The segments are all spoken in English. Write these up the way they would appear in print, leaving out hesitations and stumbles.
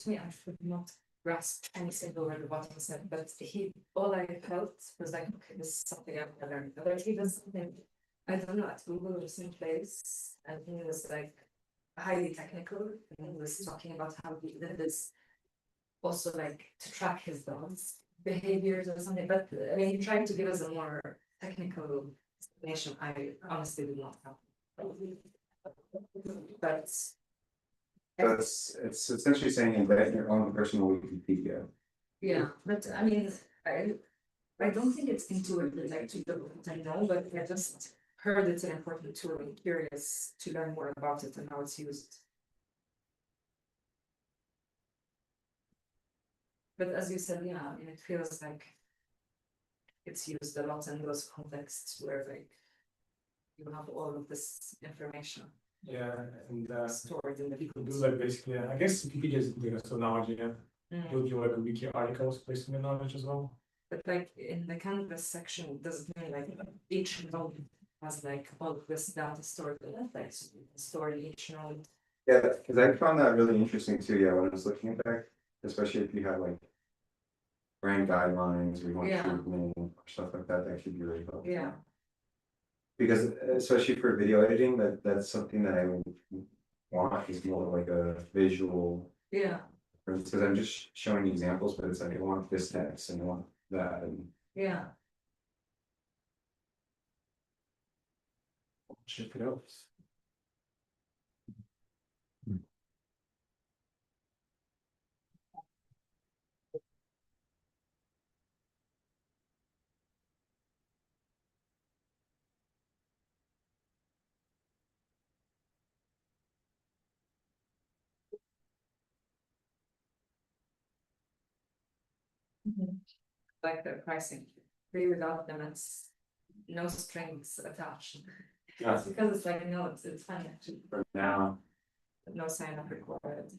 to me, I could not grasp any single word of what he said, but all I felt was like, okay, this is something I've learned. But he does something, I don't know, at Google or some place, and he was like highly technical, and he was talking about how he did this also like to track his dog's behaviors or something. But I mean, he tried to give us a more technical explanation. I honestly did not have. But it's essentially saying invent your own personal Wikipedia. yeah, but I mean, I don't think it's intuitive like to do what I know, but I just heard it's an important tool and curious to learn more about it and how it's used. But as you said, yeah, I mean, it feels like it's used a lot in those contexts where like you have all of this information. Yeah, and stored in the you could do like basically, I guess Wikipedia is like a knowledge, yeah. You'll do like a wiki articles based on the knowledge as well. But like in the canvas section, does it mean like each node has like all of this data stored in it, like stored in each node? Yeah, because I found that really interesting too. Yeah, when I was looking at that, especially if you have like brand guidelines, or you want treatment or stuff like that, that could be really helpful. Yeah. Because especially for video editing, that's something that I would want is more like a visual. Yeah. Because I'm just showing examples, but it's like I want this text and I want that and yeah. Check it out. Like the pricing, free without them, it's no strings attached. Yeah. It's because it's like no, it's fine actually. For now. No sign up required.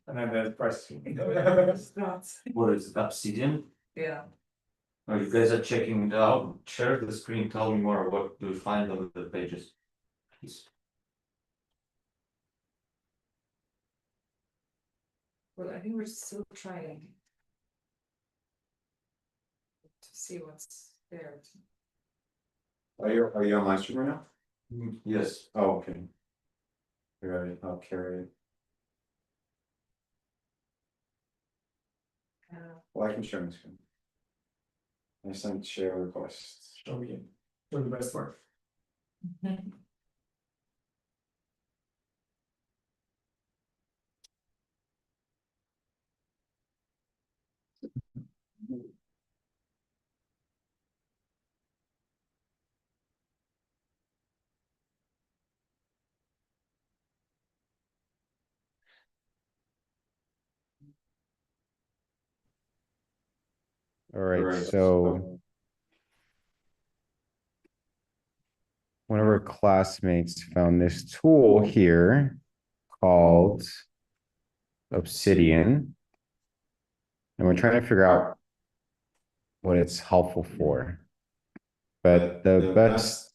And then there's pricing. It's not. What is it, Obsidian? Yeah. Oh, you guys are checking it out. Share the screen, tell me more. What do you find on the pages? Please. Well, I think we're still trying to see what's there. Are you on live stream right now? Yes. Oh, okay. You're right, I'll carry it. Well, I can share my screen. I sent share requests. Show me the best work. All right, so one of our classmates found this tool here called Obsidian, and we're trying to figure out what it's helpful for. But the best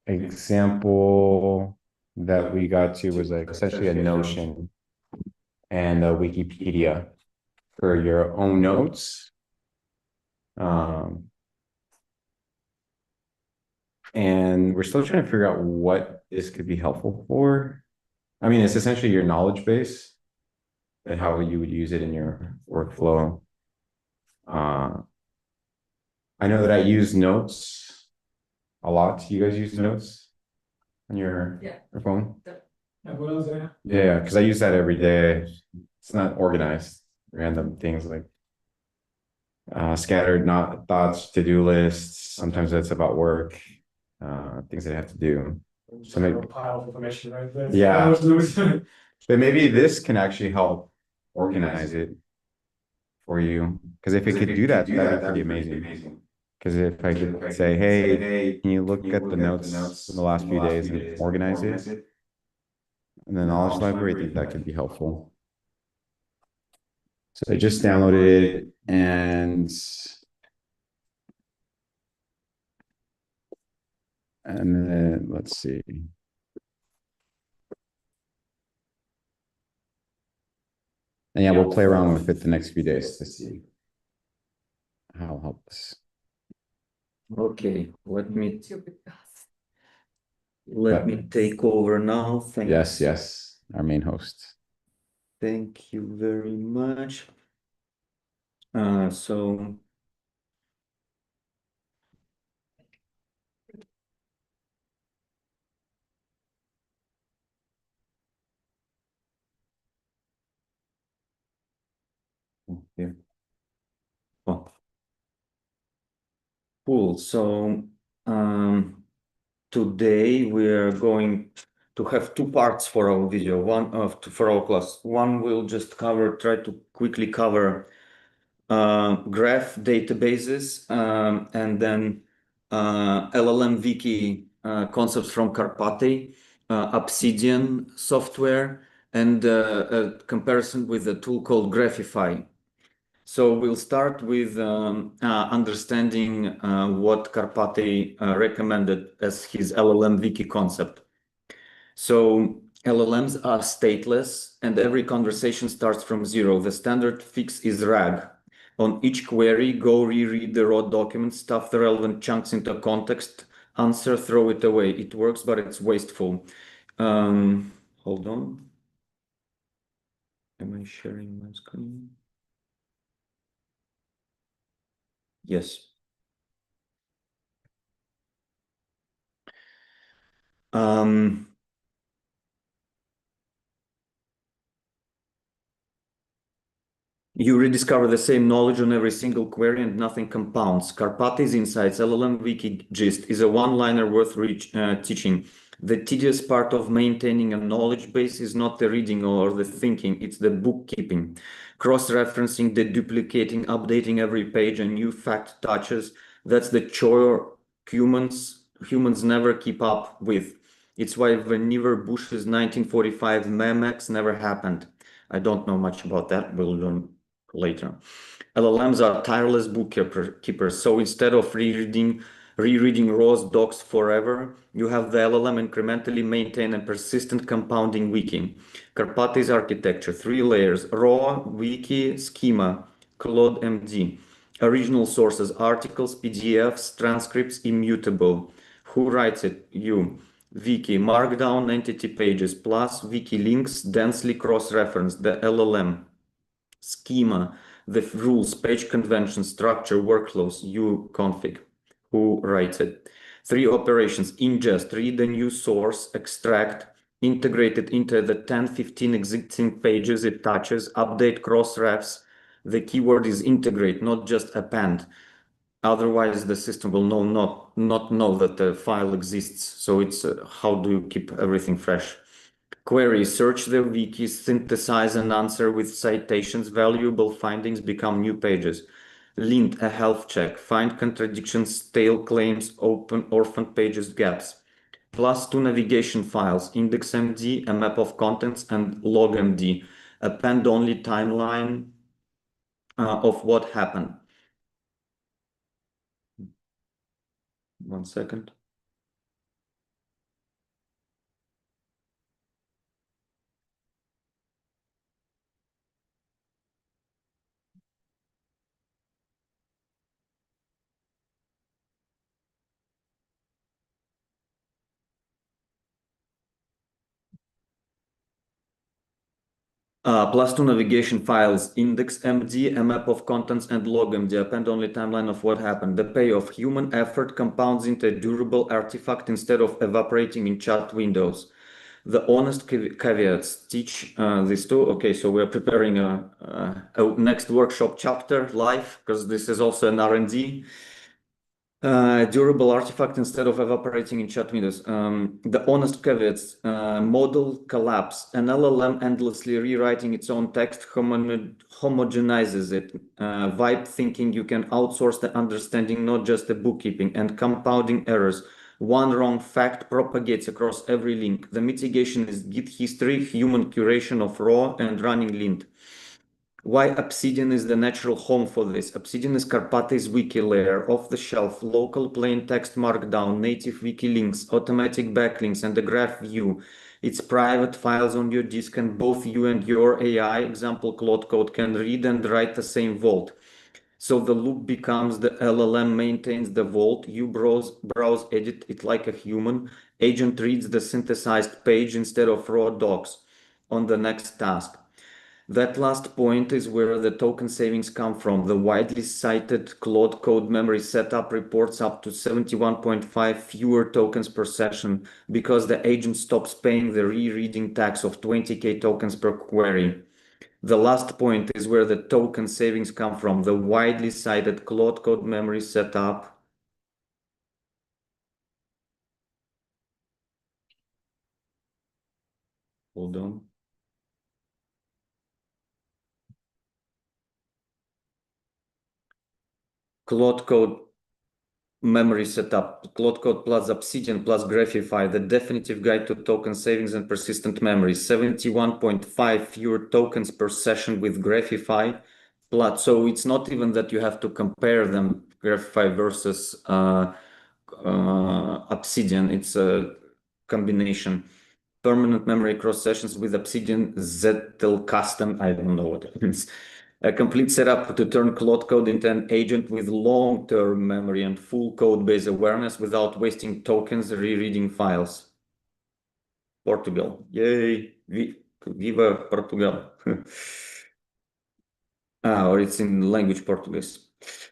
example that we got to was like essentially a Notion and a Wikipedia for your own notes. And we're still trying to figure out what this could be helpful for. I mean, it's essentially your knowledge base and how you would use it in your workflow. I know that I use notes a lot. You guys use notes on your phone? Yeah, because I use that every day. It's not organized, random things like scattered not thoughts, to-do lists. Sometimes it's about work, things that I have to do. So maybe a pile of information right there. Yeah. But maybe this can actually help organize it for you. Because if it could do that, that'd be pretty amazing. Because if I could say, hey, can you look at the notes from the last few days and organize it? And then knowledge library, I think that could be helpful. So I just downloaded it and then let's see. And yeah, we'll play around with it the next few days to see how it helps. Okay, let me But- take over now. Thank Yes, our main host. Thank you very much. So Yeah. oh. Cool. So today we are going to have two parts for our video. For our class. One will just try to quickly cover graph databases, and then LLM Wiki concepts from Karpathy, Obsidian software, and a comparison with a tool called Graphify. So we'll start with understanding what Karpathy recommended as his LLM Wiki concept. So LLMs are stateless, and every conversation starts from zero. The standard fix is RAG. On each query, go reread the raw document, stuff the relevant chunks into context, answer, throw it away. It works, but it's wasteful. Hold on. Am I sharing my screen? Yes. You rediscover the same knowledge on every single query and nothing compounds. Karpathy's Insights, LLM Wiki Gist, is a one-liner worth teaching. The tedious part of maintaining a knowledge base is not the reading or the thinking, it's the bookkeeping. Cross-referencing, deduplicating, updating every page, a new fact touches. That's the chore humans never keep up with. It's why Vannevar Bush's 1945 Memex never happened. I don't know much about that. We'll learn later. LLMs are tireless bookkeepers. So instead of rereading raw docs forever, you have the LLM incrementally maintain a persistent compounding wiki. Karpathy's architecture, 3 layers: raw, wiki, schema, Claude MD. Original sources, articles, PDFs, transcripts, immutable. Who writes it? You. Wiki, markdown entity pages, plus wiki links, densely cross-referenced, the LLM. Schema, the rules, page convention, structure, workflows, you config. Who writes it? 3 operations: ingest, read a new source, extract, integrate it into the 10-15 existing pages it touches, update, cross-refs. The keyword is integrate, not just append. Otherwise, the system will not know that the file exists. So it's how do you keep everything fresh? Query, search the wiki, synthesize and answer with citations. Valuable findings become new pages. Lint, a health check. Find contradictions, stale claims, open orphan pages, gaps. +2 navigation files, IndexMD, a map of contents, and LogMD, append only timeline of what happened. One second. +2 navigation files, IndexMD, a map of contents, and LogMD, append only timeline of what happened. The payoff: human effort compounds into a durable artifact instead of evaporating in chat windows. The honest caveats teach these two. Okay, so we're preparing a next workshop chapter live, because this is also an R&D. Durable artifact instead of evaporating in chat windows. The honest caveats: model collapse. An LLM endlessly rewriting its own text homogenizes it. Vibe thinking you can outsource the understanding, not just the bookkeeping. And compounding errors. One wrong fact propagates across every link. The mitigation is Git history, human curation of raw, and running lint. Why Obsidian is the natural home for this? Obsidian is Karpathy's wiki layer, off-the-shelf, local plain text markdown, native wiki links, automatic backlinks, and a graph view. It's private files on your disk, and both you and your AI, example Claude Code, can read and write the same vault. So the loop becomes the LLM maintains the vault, you browse, edit it like a human. Agent reads the synthesized page instead of raw docs on the next task. That last point is where the token savings come from. The widely cited Claude Code memory setup reports up to 71.5 fewer tokens per session because the agent stops paying the rereading tax of 20k tokens per query. The last point is where the token savings come from. The widely cited Claude Code memory setup. Hold on. Claude Code memory setup, Claude Code plus Obsidian plus Graphify, the definitive guide to token savings and persistent memory. 71.5 fewer tokens per session with Graphify. So it's not even that you have to compare them, Graphify versus Obsidian. It's a combination. Permanent memory cross sessions with Obsidian ZTL custom. I don't know what it means. A complete setup to turn Claude Code into an agent with long-term memory and full code base awareness without wasting tokens rereading files. Portugal. Yay. Viva Portugal. Or it's in language Portuguese.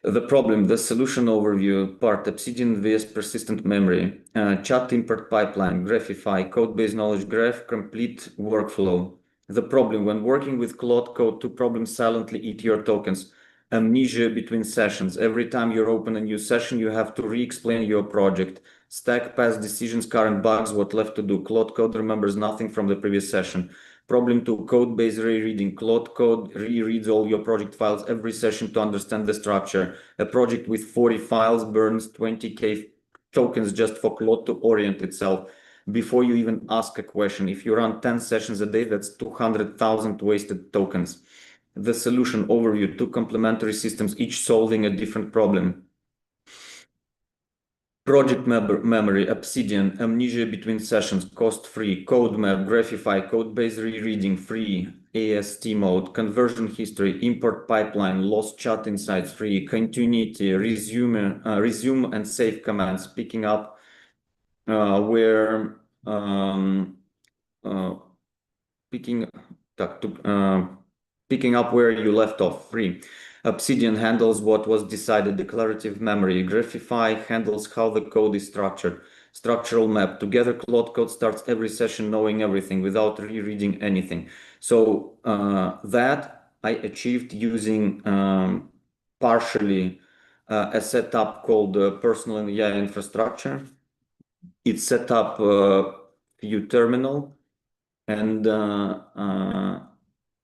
The problem, the solution overview part, Obsidian vs persistent memory, chat import pipeline, Graphify, code-based knowledge graph, complete workflow. The problem, when working with Claude Code, two problems silently eat your tokens. Amnesia between sessions. Every time you open a new session, you have to re-explain your project. Stack past decisions, current bugs, what left to do. Claude Code remembers nothing from the previous session. Problem 2, code-based rereading. Claude Code rereads all your project files every session to understand the structure. A project with 40 files burns 20k tokens just for Claude to orient itself before you even ask a question. If you run 10 sessions a day, that's 200,000 wasted tokens. The solution overview, two complementary systems, each solving a different problem. Project memory, Obsidian, amnesia between sessions, cost-free, code map, Graphify, code-based rereading, free, AST mode, conversion history, import pipeline, lost chat insights, free, continuity, resume and save commands, picking up where picking up where you left off, free. Obsidian handles what was decided, declarative memory. Graphify handles how the code is structured. Structural map. Together, Claude Code starts every session knowing everything without rereading anything. So that I achieved using partially a setup called personal AI infrastructure. It's set up via terminal, and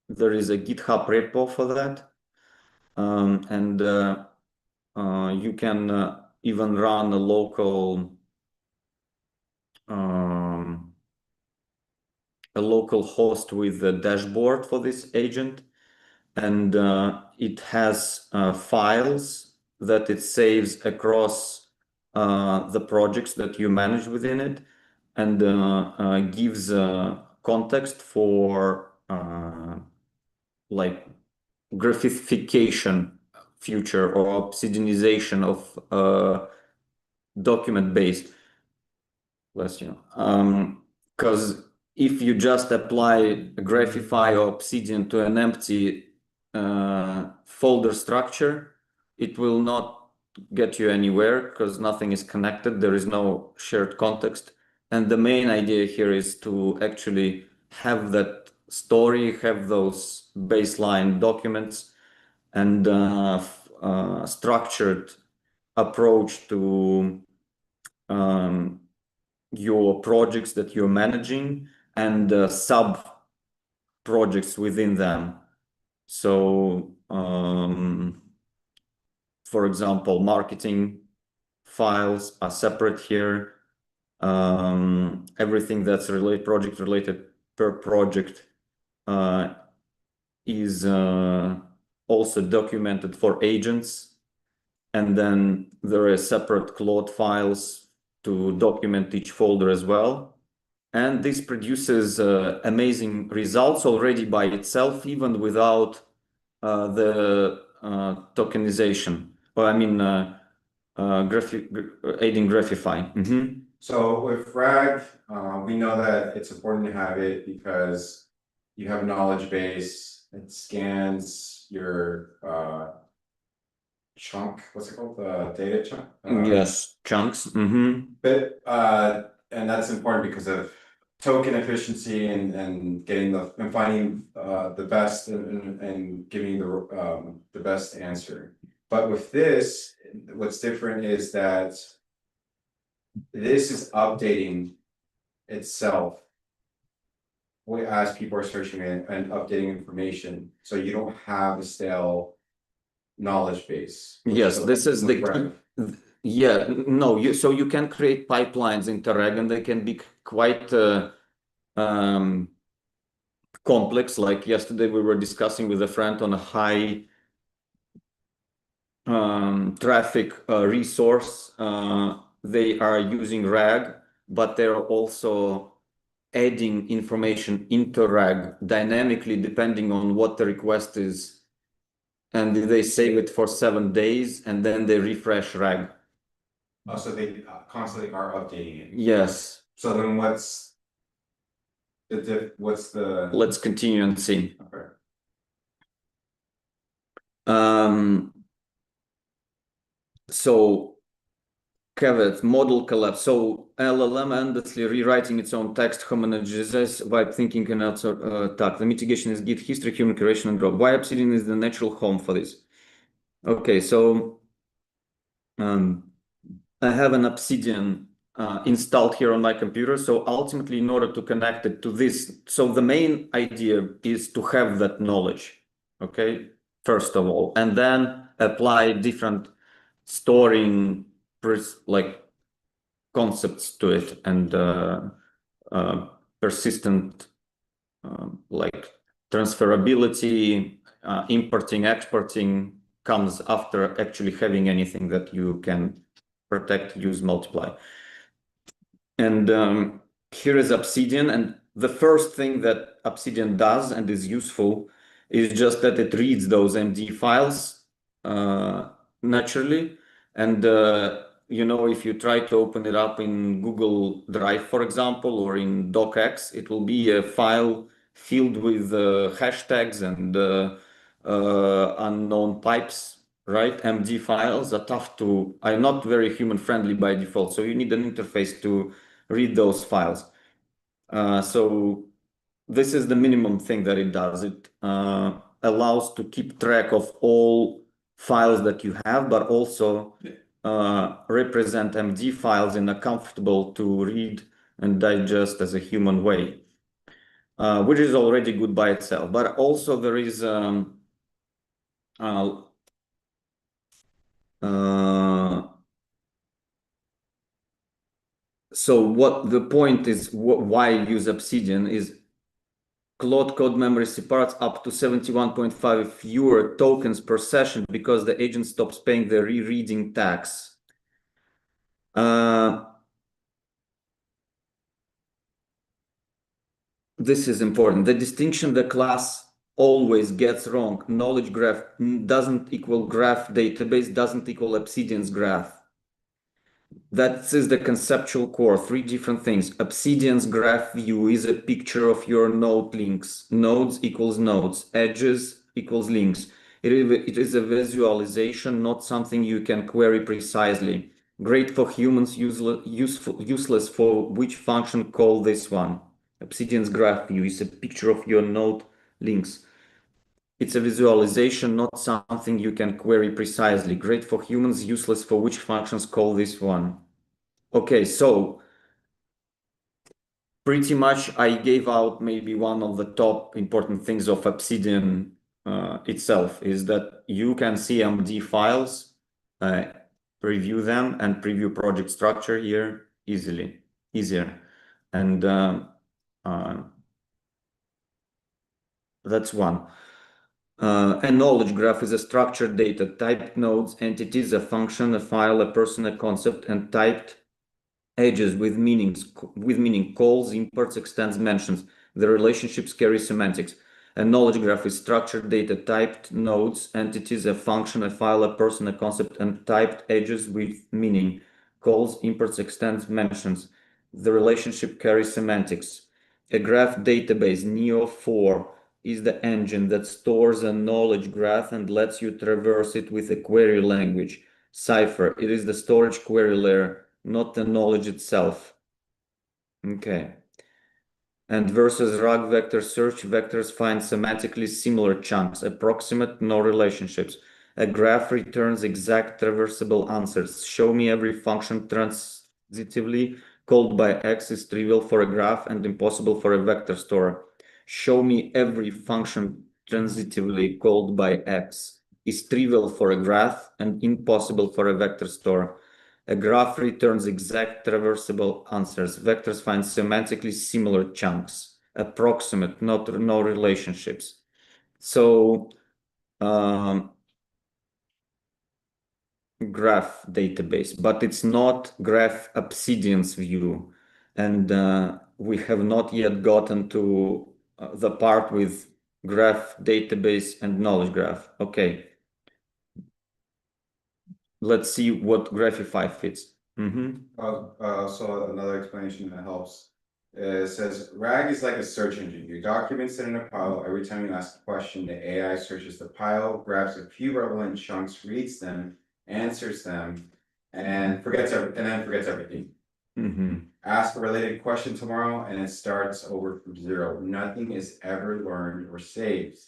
there is a GitHub repo for that. And you can even run a local host with a dashboard for this agent, and it has files that it saves across the projects that you manage within it, and gives context for like graphification future or obsidianization of document based. Bless you. Because if you just apply Graphify or Obsidian to an empty folder structure, it will not get you anywhere because nothing is connected. There is no shared context. And the main idea here is to actually have that story, have those baseline documents, and structured approach to your projects that you're managing and sub projects within them. So, for example, marketing files are separate here. Everything that's project related per project is also documented for agents. And then there are separate Claude files to document each folder as well. And this produces amazing results already by itself, even without the tokenization. Or I mean, aiding Graphify. Mm-hmm. So with RAG, we know that it's important to have it because you have a knowledge base. It scans your chunk. What's it called? The data chunk. Yes, chunks. Mm-hmm. But and that's important because of token efficiency and getting and finding the best and giving the best answer. But with this, what's different is that this is updating itself as people are searching it and updating information, so you don't have a stale knowledge base. Yes, So this is the right. yeah, no, so you can create pipelines in RAG and they can be quite complex. Like yesterday we were discussing with a friend on a high traffic resource. They are using RAG, but they're also adding information into RAG dynamically depending on what the request is. And they save it for 7 days and then they refresh RAG. Oh, so they constantly are updating it. Yes. So then what's the Let's continue and see. okay. So caveat, model collapse. So LLM endlessly rewriting its own text homogenizes vibe thinking and attack. The mitigation is Git history, human curation, and drop. Why Obsidian is the natural home for this? Okay, so I have an Obsidian installed here on my computer. So ultimately, in order to connect it to this, so the main idea is to have that knowledge, okay, first of all, and then apply different storing like concepts to it and persistent like transferability, importing, exporting comes after actually having anything that you can protect, use, multiply. And here is Obsidian. And the first thing that Obsidian does and is useful is just that it reads those MD files naturally. And you know, if you try to open it up in Google Drive, for example, or in docx, it will be a file filled with hashtags and unknown pipes, right? MD files are tough to, are not very human friendly by default. So you need an interface to read those files. So this is the minimum thing that it does. It allows to keep track of all files that you have, but also represent MD files in a comfortable to read and digest as a human way, which is already good by itself. But also there is so what the point is, why use Obsidian is Claude code memory separates up to 71.5 fewer tokens per session because the agent stops paying the rereading tax. This is important. The distinction the class always gets wrong. Knowledge graph doesn't equal graph database, doesn't equal Obsidian's graph. That is the conceptual core, 3 different things. Obsidian's graph view is a picture of your node links. Nodes equals nodes, edges equals links. It is a visualization, not something you can query precisely. Great for humans, useless for which function call this one. Obsidian's graph view is a picture of your node links. It's a visualization, not something you can query precisely. Great for humans, useless for which functions call this one. Okay, so pretty much I gave out maybe one of the top important things of Obsidian itself is that you can see MD files, preview them and preview project structure here easier. And that's one. A knowledge graph is a structured data, typed nodes, entities, a function, a file, a person, a concept, and typed edges with meaning calls, imports, extends, mentions. The relationships carry semantics. A knowledge graph is structured data, typed nodes, entities, a function, a file, a person, a concept, and typed edges with meaning calls, imports, extends, mentions. The relationship carries semantics. A graph database, Neo4, is the engine that stores a knowledge graph and lets you traverse it with a query language. Cipher, it is the storage query layer, not the knowledge itself. Okay. And versus RAG vector search, vectors find semantically similar chunks, approximate, no relationships. A graph returns exact traversable answers. Show me every function transitively called by X is trivial for a graph and impossible for a vector store. Show me every function transitively called by X is trivial for a graph and impossible for a vector store. A graph returns exact traversable answers. Vectors find semantically similar chunks, approximate, no relationships. So, graph database, but it's not graph Obsidian's view. And we have not yet gotten to the part with graph database and knowledge graph. Okay. Let's see what Graphify fits. So another explanation that helps. It says RAG is like a search engine. Your documents sit in a pile. Every time you ask a question, the AI searches the pile, grabs a few relevant chunks, reads them, answers them, and forgets everything. Ask a related question tomorrow, and it starts over from zero. Nothing is ever learned or saved.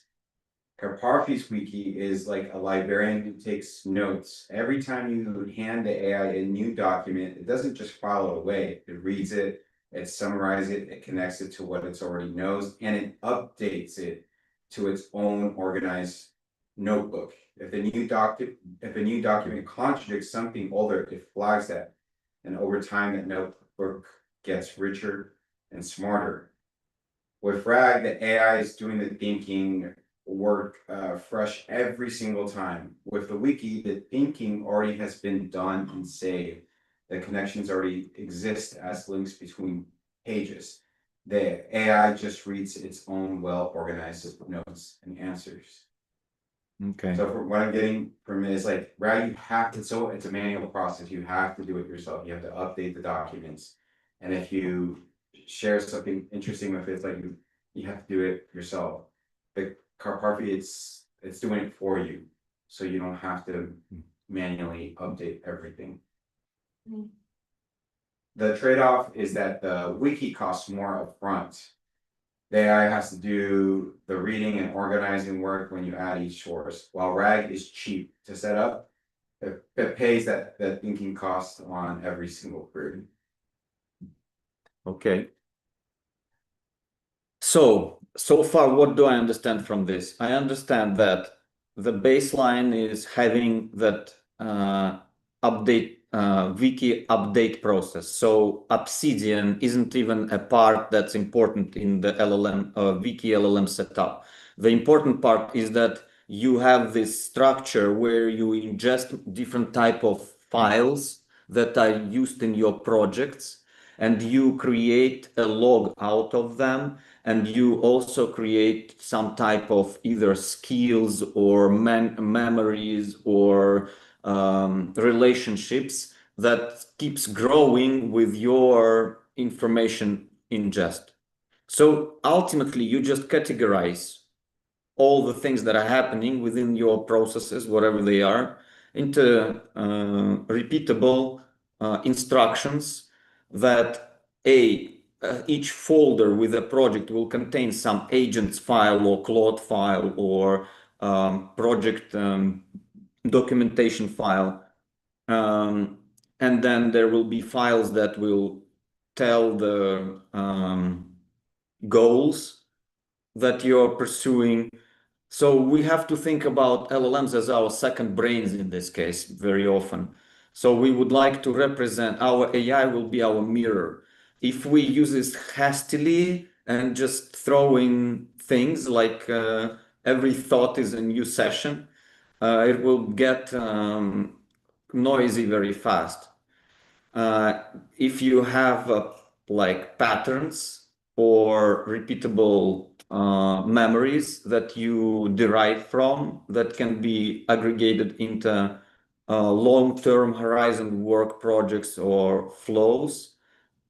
Karpathy's wiki is like a librarian who takes notes. Every time you hand the AI a new document, it doesn't just file it away. It reads it, it summarizes it, it connects it to what it already knows, and it updates it to its own organized notebook. If a new document contradicts something older, it flags that. And over time, that notebook gets richer and smarter. With RAG, the AI is doing the thinking work fresh every single time. With the wiki, the thinking already has been done and saved. The connections already exist as links between pages. The AI just reads its own well-organized notes and answers. Okay. So what I'm getting from it is like, RAG, you have to, so it's a manual process. You have to do it yourself. You have to update the documents. And if you share something interesting with it, it's like you have to do it yourself. But Karpathy, it's doing it for you, so you don't have to manually update everything. The trade-off is that the wiki costs more upfront. The AI has to do the reading and organizing work when you add each source, while RAG is cheap to set up. It pays that thinking cost on every single query. Okay. So far, what do I understand from this? I understand that the baseline is having that wiki update process. So Obsidian isn't even a part that's important in the LLM wiki LLM setup. The important part is that you have this structure where you ingest different type of files that are used in your projects, and you create a log out of them, and you also create some type of either skills or memories or relationships that keeps growing with your information ingest. So ultimately, you just categorize all the things that are happening within your processes, whatever they are, into repeatable instructions that each folder with a project will contain some agents file or Claude file or project documentation file. And then there will be files that will tell the goals that you're pursuing. So we have to think about LLMs as our second brains in this case very often. So we would like to represent our AI will be our mirror. If we use this hastily and just throw in things like every thought is a new session, it will get noisy very fast. if you have like patterns or repeatable memories that you derive from that can be aggregated into long-term horizon work projects or flows,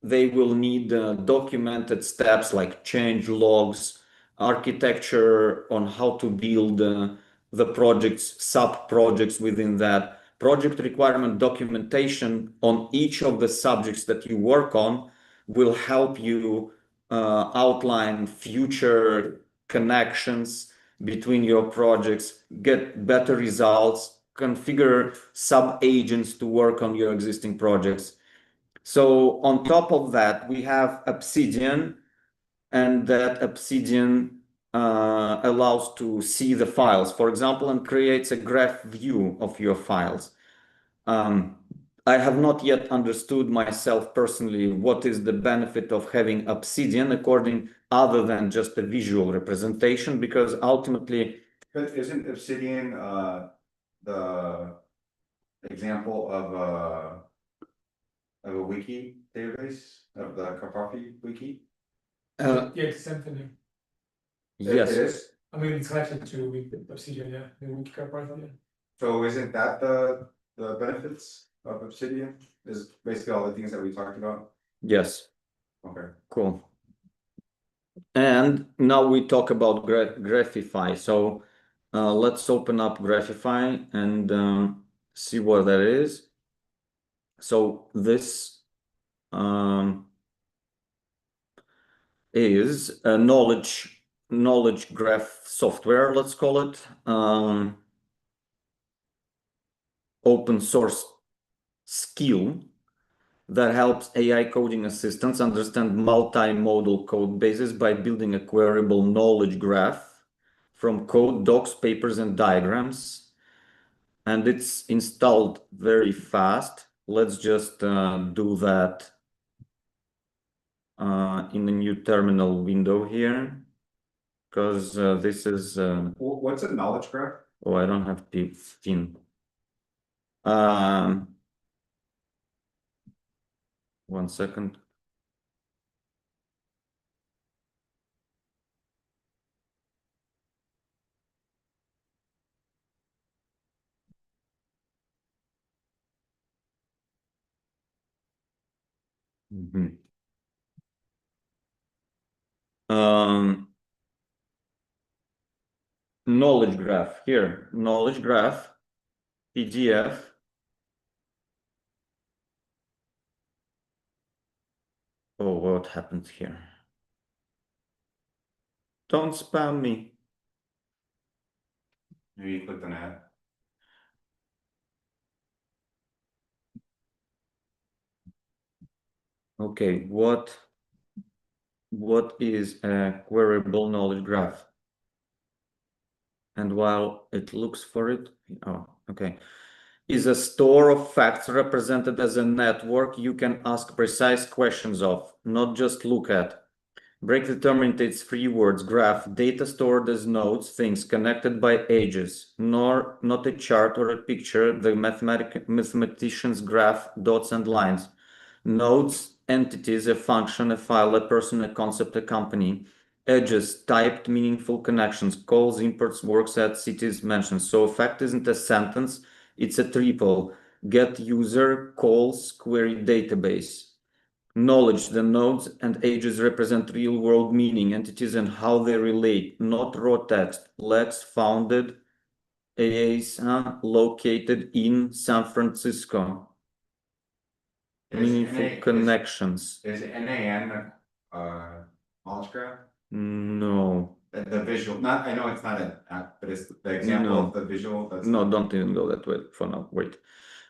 they will need documented steps like change logs, architecture on how to build the projects, sub-projects within that, project requirement documentation on each of the subjects that you work on will help you outline future connections between your projects, get better results, configure sub-agents to work on your existing projects. So on top of that, we have Obsidian, and that Obsidian allows to see the files, for example, and creates a graph view of your files. I have not yet understood myself personally what is the benefit of having Obsidian according other than just a visual representation, because ultimately. But isn't Obsidian the example of a wiki database of the Karpathy wiki? Yeah, it's the same thing. Yes. It is? I mean, it's connected to Obsidian, yeah, the Wiki Karpathy, yeah. So isn't that the benefits of Obsidian? Is basically all the things that we talked about? Yes. Okay. Cool. And now we talk about Graphify. So let's open up Graphify and see what that is. So this is a knowledge graph software, let's call it. Open source skill that helps AI coding assistants understand multimodal code bases by building a queryable knowledge graph from code, docs, papers, and diagrams. And it's installed very fast. Let's just do that in a new terminal window here, because this is... What's a knowledge graph? Oh, I don't have pin. One second. Knowledge graph here, knowledge graph, PDF. Oh, what happened here? Don't spam me. Maybe you clicked on ad. Okay, what is a queryable knowledge graph? And while it looks for it, oh, okay. Is a store of facts represented as a network you can ask precise questions of, not just look at. Break the term into its three words: graph, data stored as nodes, things connected by edges, not a chart or a picture, the mathematician's graph, dots and lines. Nodes, entities, a function, a file, a person, a concept, a company. Edges, typed meaningful connections, calls, imports, works at, cities, mentions. So a fact isn't a sentence, it's a triple. Get user, calls, query database. Knowledge, the nodes and edges represent real-world meaning, entities and how they relate, not raw text. Lex founded AAs located in San Francisco. Meaningful connections. Is NAN knowledge graph? No. The visual, not, I know it's not an app, but it's the example of the visual. That's no, don't even go that way for now. Wait.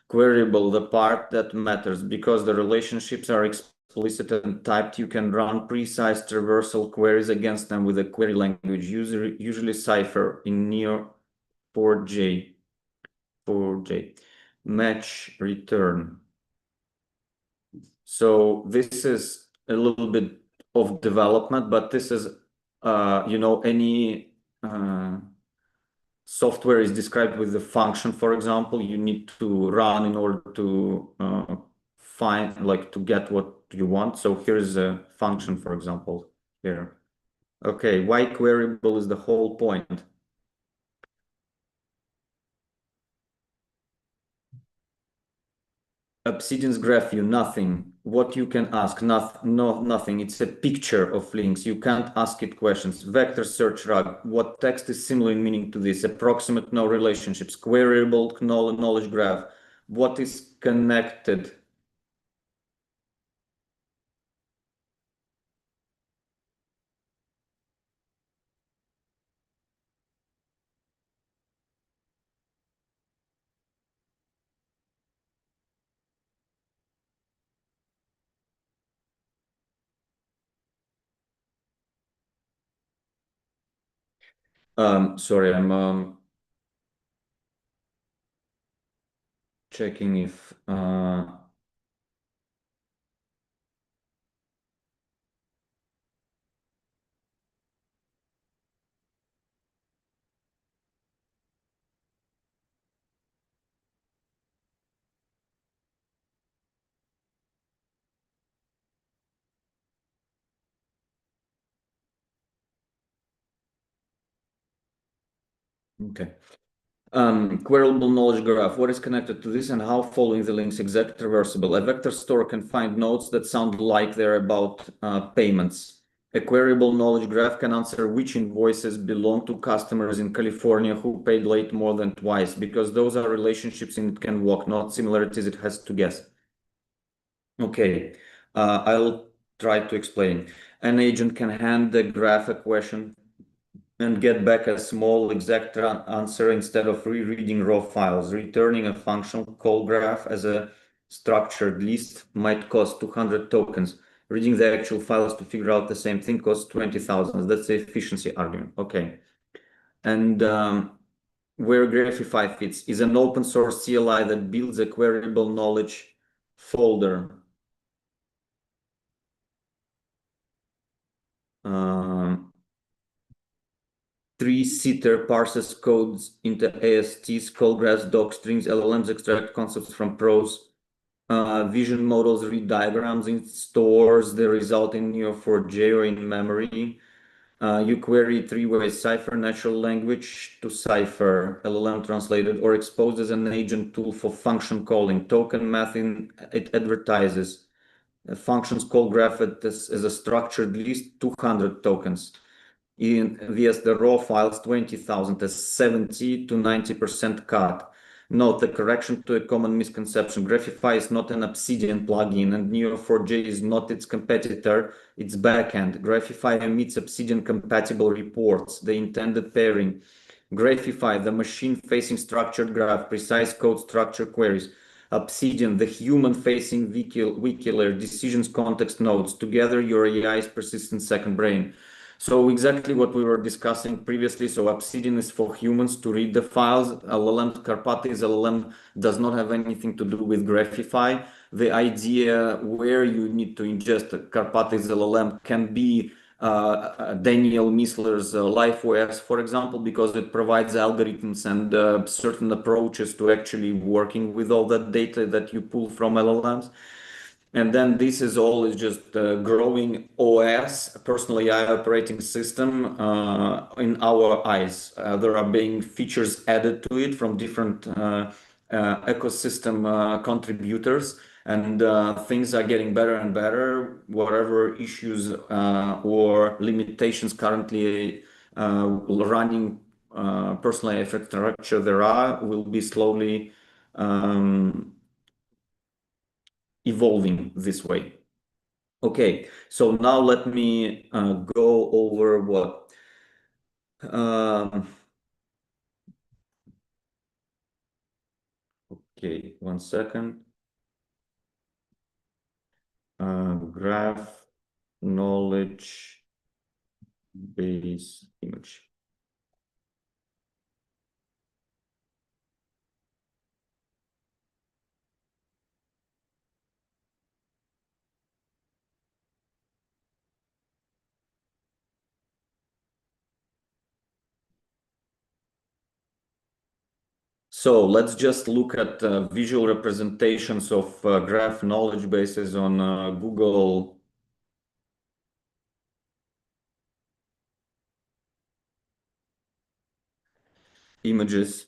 Queryable, the part that matters, because the relationships are explicit and typed, you can run precise traversal queries against them with a query language, usually Cipher in Neo4j. Match return. So this is a little bit of development, but this is, any software is described with the function, for example, you need to run in order to find, like to get what you want. So here's a function, for example, here. Okay, why queryable is the whole point. Obsidian's graph view, nothing. What you can ask, nothing. It's a picture of links. You can't ask it questions. Vector search rug. What text is similar in meaning to this? Approximate no relationships. Queryable knowledge graph. What is connected? Sorry, I'm checking if okay. Queryable knowledge graph. What is connected to this and how following the links exactly reversible? A vector store can find nodes that sound like they're about payments. A queryable knowledge graph can answer which invoices belong to customers in California who paid late more than twice, because those are relationships and it can walk, not similarities it has to guess. Okay, I'll try to explain. An agent can hand the graph a question and get back a small exact answer instead of rereading raw files. Returning a functional call graph as a structured list might cost 200 tokens. Reading the actual files to figure out the same thing costs 20,000. That's the efficiency argument. Okay. And where Graphify fits is an open source CLI that builds a queryable knowledge folder. Three-seater parses codes into ASTs, call graphs, doc strings, LLMs extract concepts from prose. Vision models read diagrams in stores the result in Neo4j or in memory. You query three-way cipher, natural language to cipher, LLM translated, or exposed as an agent tool for function calling. Token math it advertises. Functions call graph as a structured list, 200 tokens. In vs the raw files 20,000 as 70 to 90% cut. Note the correction to a common misconception. Graphify is not an Obsidian plugin and Neo4j is not its competitor, its backend. Graphify emits Obsidian compatible reports, the intended pairing. Graphify, the machine-facing structured graph, precise code structure queries. Obsidian, the human-facing wiki layer, decisions context nodes. Together, your AI's persistent second brain. So exactly what we were discussing previously. So Obsidian is for humans to read the files. LLM, Karpathy's LLM does not have anything to do with Graphify. The idea where you need to ingest Karpathy's LLM can be Daniel Missler's LifeOS, for example, because it provides algorithms and certain approaches to actually working with all that data that you pull from LLMs. And then this is all is just growing OS, personal AI operating system in our eyes. There are being features added to it from different ecosystem contributors, and things are getting better and better. Whatever issues or limitations currently running personal AI infrastructure there are will be slowly evolving this way. Okay, so now let me go over what okay, 1 second. Graph knowledge base image. So let's just look at visual representations of graph knowledge bases on Google. Images.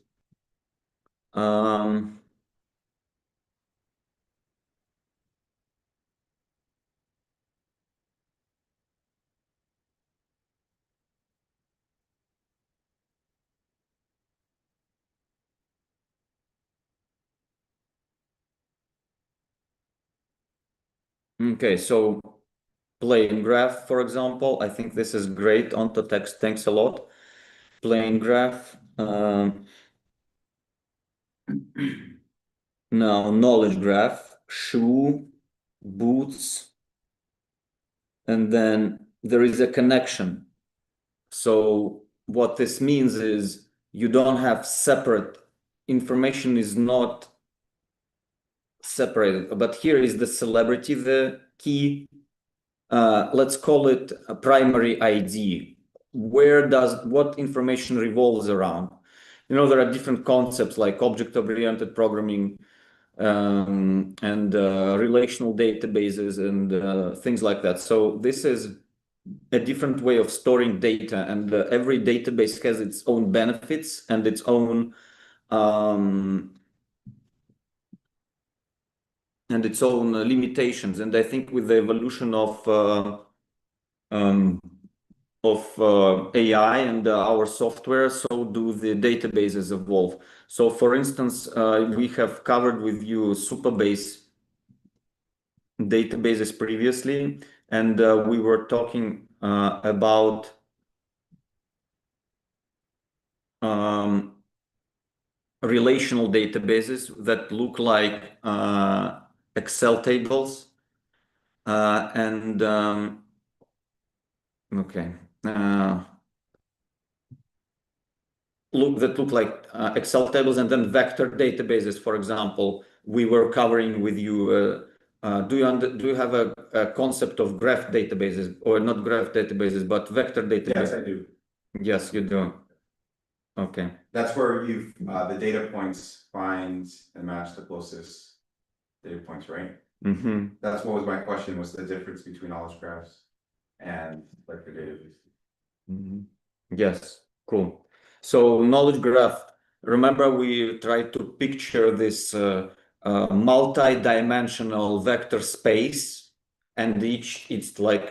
Okay, so plain graph, for example, I think this is great. Onto text, thanks a lot. Plain graph. Now, knowledge graph, shoe, boots, and then there is a connection. So what this means is you don't have separate information is not separated, but here is the celebrity, the key. Let's call it a primary ID. What information revolves around? You know, there are different concepts like object-oriented programming and relational databases and things like that. So this is a different way of storing data, and every database has its own benefits and its own limitations. And I think with the evolution of AI and our software, so do the databases evolve. So for instance, we have covered with you Supabase databases previously, and we were talking about relational databases that look like Excel tables okay. Look like Excel tables, and then vector databases, for example, we were covering with you. Do you have a concept of graph databases, or not graph databases, but vector databases? Yes, I do. Yes, you do. Okay. That's where you the data points find and match the closest data points, right? Mm-hmm. That's what was my question, was the difference between knowledge graphs and vector database. Mm-hmm. Yes, cool. So knowledge graph, remember we tried to picture this multi-dimensional vector space, and it's like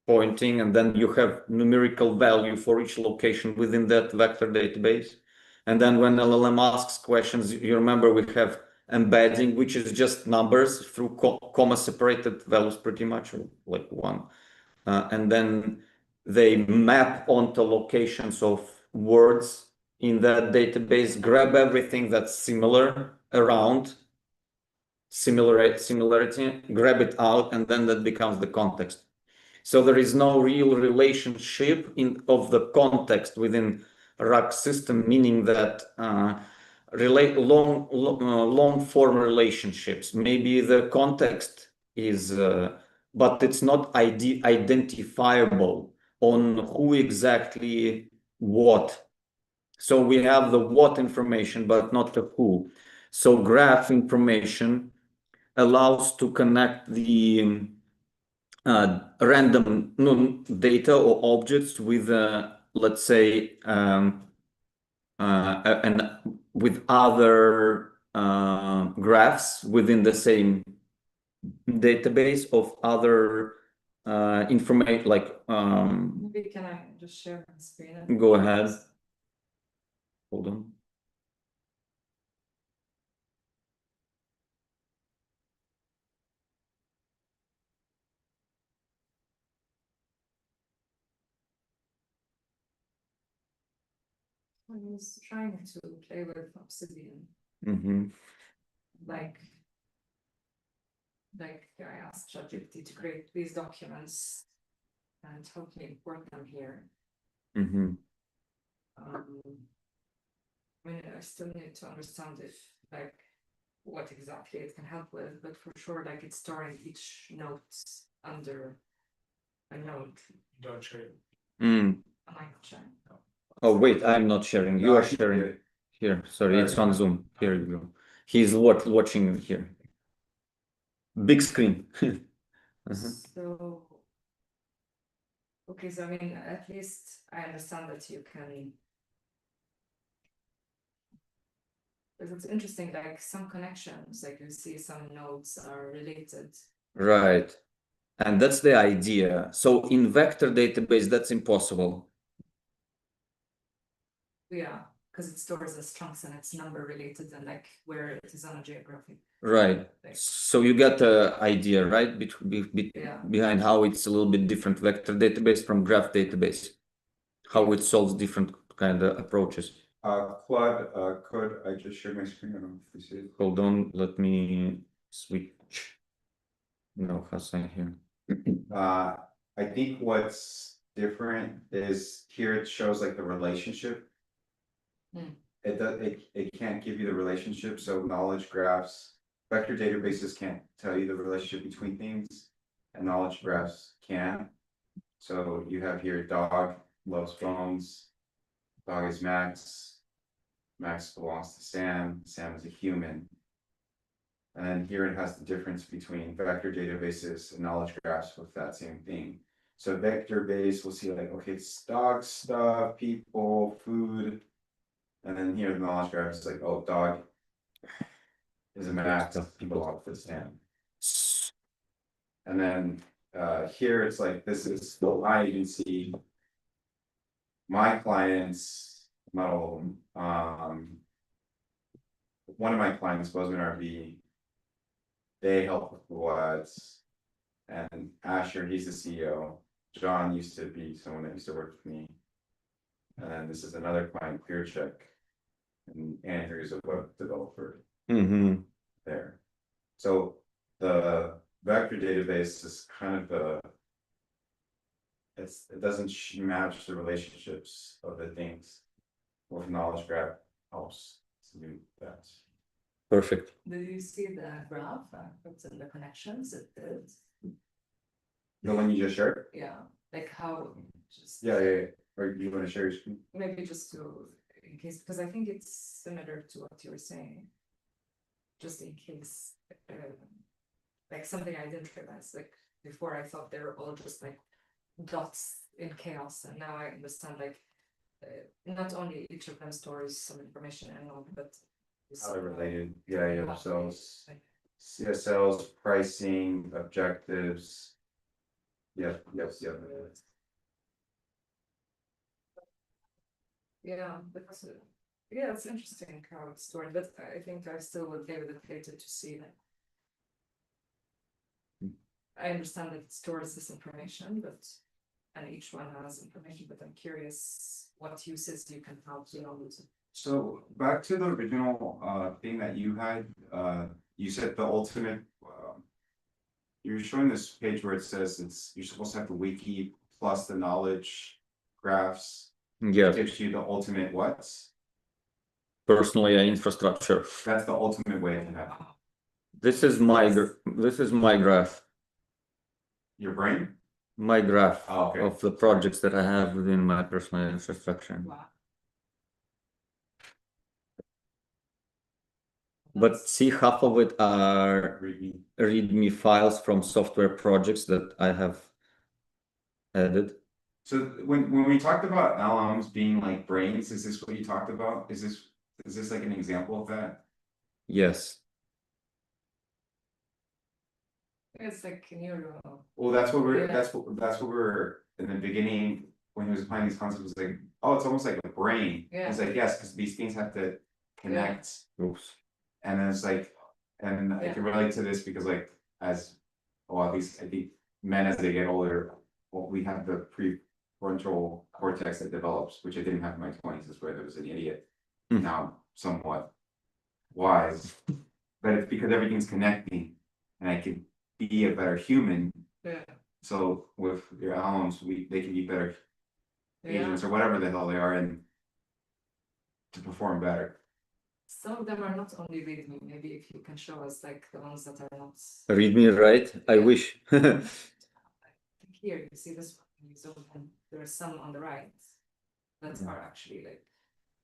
pointing, and then you have numerical value for each location within that vector database. And then when LLM asks questions, you remember we have embedding, which is just numbers through comma separated values, pretty much, like one. And then they map onto locations of words in that database, grab everything that's similar around, similarity, grab it out, and then that becomes the context. So there is no real relationship of the context within a RAG system, meaning that long form relationships. Maybe the context is, but it's not identifiable on who exactly what. So we have the what information, but not the who. So graph information allows to connect the random data or objects with, let's say, and with other graphs within the same database of other information, like. Maybe can I just share my screen? Go ahead. Hold on. I was trying to play with Obsidian, Mm-hmm. like I asked ChatGPT to create these documents and help me import them here. Mm-hmm. I mean, I still need to understand if like what exactly it can help with, but for sure, like it's storing each note under a note. Don't share. Mm. Am I not sharing? Oh wait, I'm not sharing. You are sharing. Here, sorry, it's on Zoom. Here you go. He's watching here. Big screen. So, okay, so I mean, at least I understand that you can. It's interesting, like some connections, like you see some nodes are related. Right. And that's the idea. So in vector database, that's impossible. Yeah, because it stores as chunks and it's number related and like where it is on a geographic. Right. Like, So you get the idea, right? yeah. Behind how it's a little bit different vector database from graph database. How it solves different kind of approaches. Claude, could I just share my screen? I don't know if you see it. Hold on, let me switch. No, Hassan here. I think what's different is here it shows like the relationship. Hmm. It can't give you the relationship, so knowledge graphs, vector databases can't tell you the relationship between things, and knowledge graphs can. So you have here dog loves bones, dog is Max, Max belongs to Sam, Sam is a human. And then here it has the difference between vector databases and knowledge graphs with that same thing. So vector base, we'll see like, okay, it's dog stuff, people, food. And then here the knowledge graph is like, oh, dog is a Max, people belong to Sam. And then here it's like, this is, well, I even see my clients, not all of them. One of my clients, Bozeman RV, they help with Google Ads. And Asher, he's the CEO. John used to be someone that used to work with me. And then this is another client, ClearCheck. And Andrew's a web developer there. So the vector database is kind of it doesn't match the relationships of the things. With knowledge graph helps to do that. Perfect. Did you see the graph? What's in the connections? It is. The one you just shared? Yeah, like how just. Yeah. Or you want to share your screen? Maybe just to, in case, because I think it's similar to what you were saying. Just in case, like something I didn't realize, like before I thought they were all just like dots in chaos, and now I understand like not only each of them stores some information and all, but How they're related. Yeah, you have cells, CSLs, pricing, objectives. Yep. Yeah, but yeah, it's interesting how it's stored, but I think I still would give it later to see that. I understand that it stores this information, but and each one has information, but I'm curious what uses you can help with. So back to the original thing that you had, you said the ultimate. You're showing this page where it says you're supposed to have the wiki plus the knowledge graphs. Yeah. Gives you the ultimate what? Personally, infrastructure. That's the ultimate way to have. This is my graph. Your brain? My graph okay. of the projects that I have within my personal infrastructure. Wow. But see, half of it are README files from software projects that I have added. So when we talked about LLMs being like brains, is this what you talked about? Is this like an example of that? Yes. It's like neural. Well, that's what we're in the beginning when he was applying these concepts, was like, oh, it's almost like a brain. Yeah. It's like, yes, because these things have to connect. Oops. And then it's like, and I can relate to this because like at least I think men as they get older, well, we have the prefrontal cortex that develops, which I didn't have in my 20s. That's where I was an idiot. Now somewhat wise, but it's because everything's connecting, and I can be a better human. Yeah. So with your LLMs, they can be better agents or whatever the hell they are, and to perform better. Some of them are not only README. Maybe if you can show us like the ones that are not. README, right? I wish. Here you see this one. You zoom in. There are some on the right that are actually like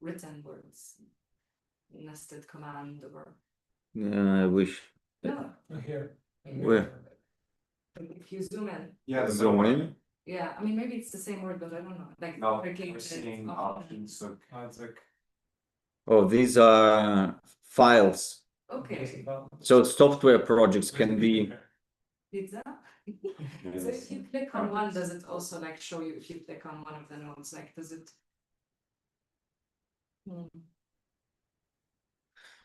written words. nested command or I wish. no. Here. Where? If you zoom in, Yeah, the Zoom in. yeah, I mean maybe it's the same word, but I don't know. Like No, clicking we're it seeing off- options, so It's like. Oh, these are files. Okay, So software projects can be. pizza. So if you click on one, does it also like show you if you click on one of the nodes, like does it?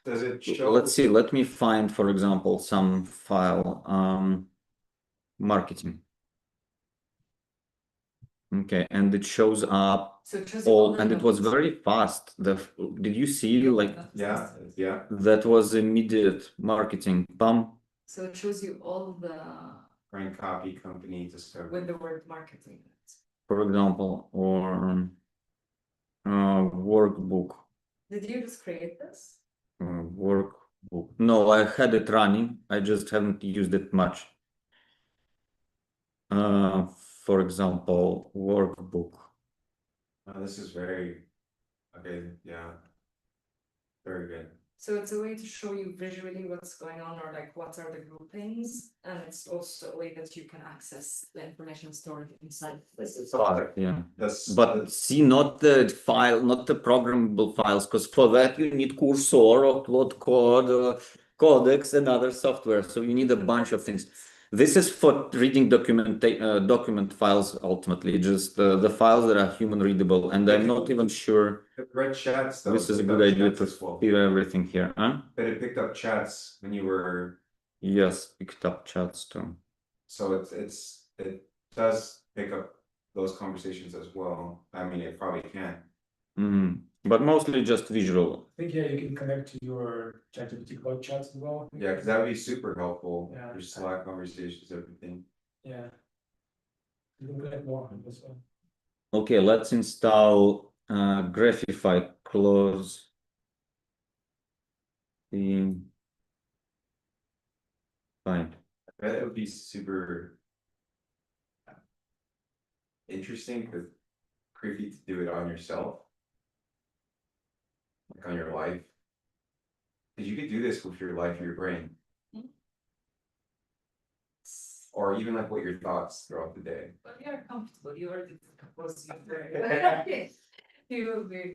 does it show? Let's see, let me find, for example, some file, marketing. Okay, and it shows up So it shows you all all, the and it was nodes. very fast. Did you see like Yeah, yeah. that was immediate marketing? Bam. So it shows you all the Running copy company discovery. with the word marketing. in it. For example, or workbook. Did you just create this? Workbook. No, I had it running. I just haven't used it much. For example, workbook. This is very, okay, yeah. Very good. So it's a way to show you visually what's going on or like what are the groupings, and it's also a way that you can access the information stored inside this. Yeah. That's, But see, not the file, not the programmable files, because for that you need Cursor or Claude Code, Codex and other software. So you need a bunch of things. This is for reading document files ultimately, just the files that are human readable. And I'm not even sure the red chats though. this is a picked good up idea chats to as well. hear everything here, huh? But it picked up chats when you were, Yes, picked up chats too. so it does pick up those conversations as well. I mean, it probably can. But mostly just visual. I think, yeah, you can connect to your ChatGPT Cloud chats as well. Yeah, because that would be super helpful. Yeah. Your Slack conversations, everything. Yeah. You can connect more on this one. Okay, let's install Graphify, close the fine. I bet it would be super interesting, but creepy to do it on yourself. Like on your life. Because you could do this with your life or your brain. Or even like what your thoughts throughout the day. But you're comfortable, you already composed your you will be,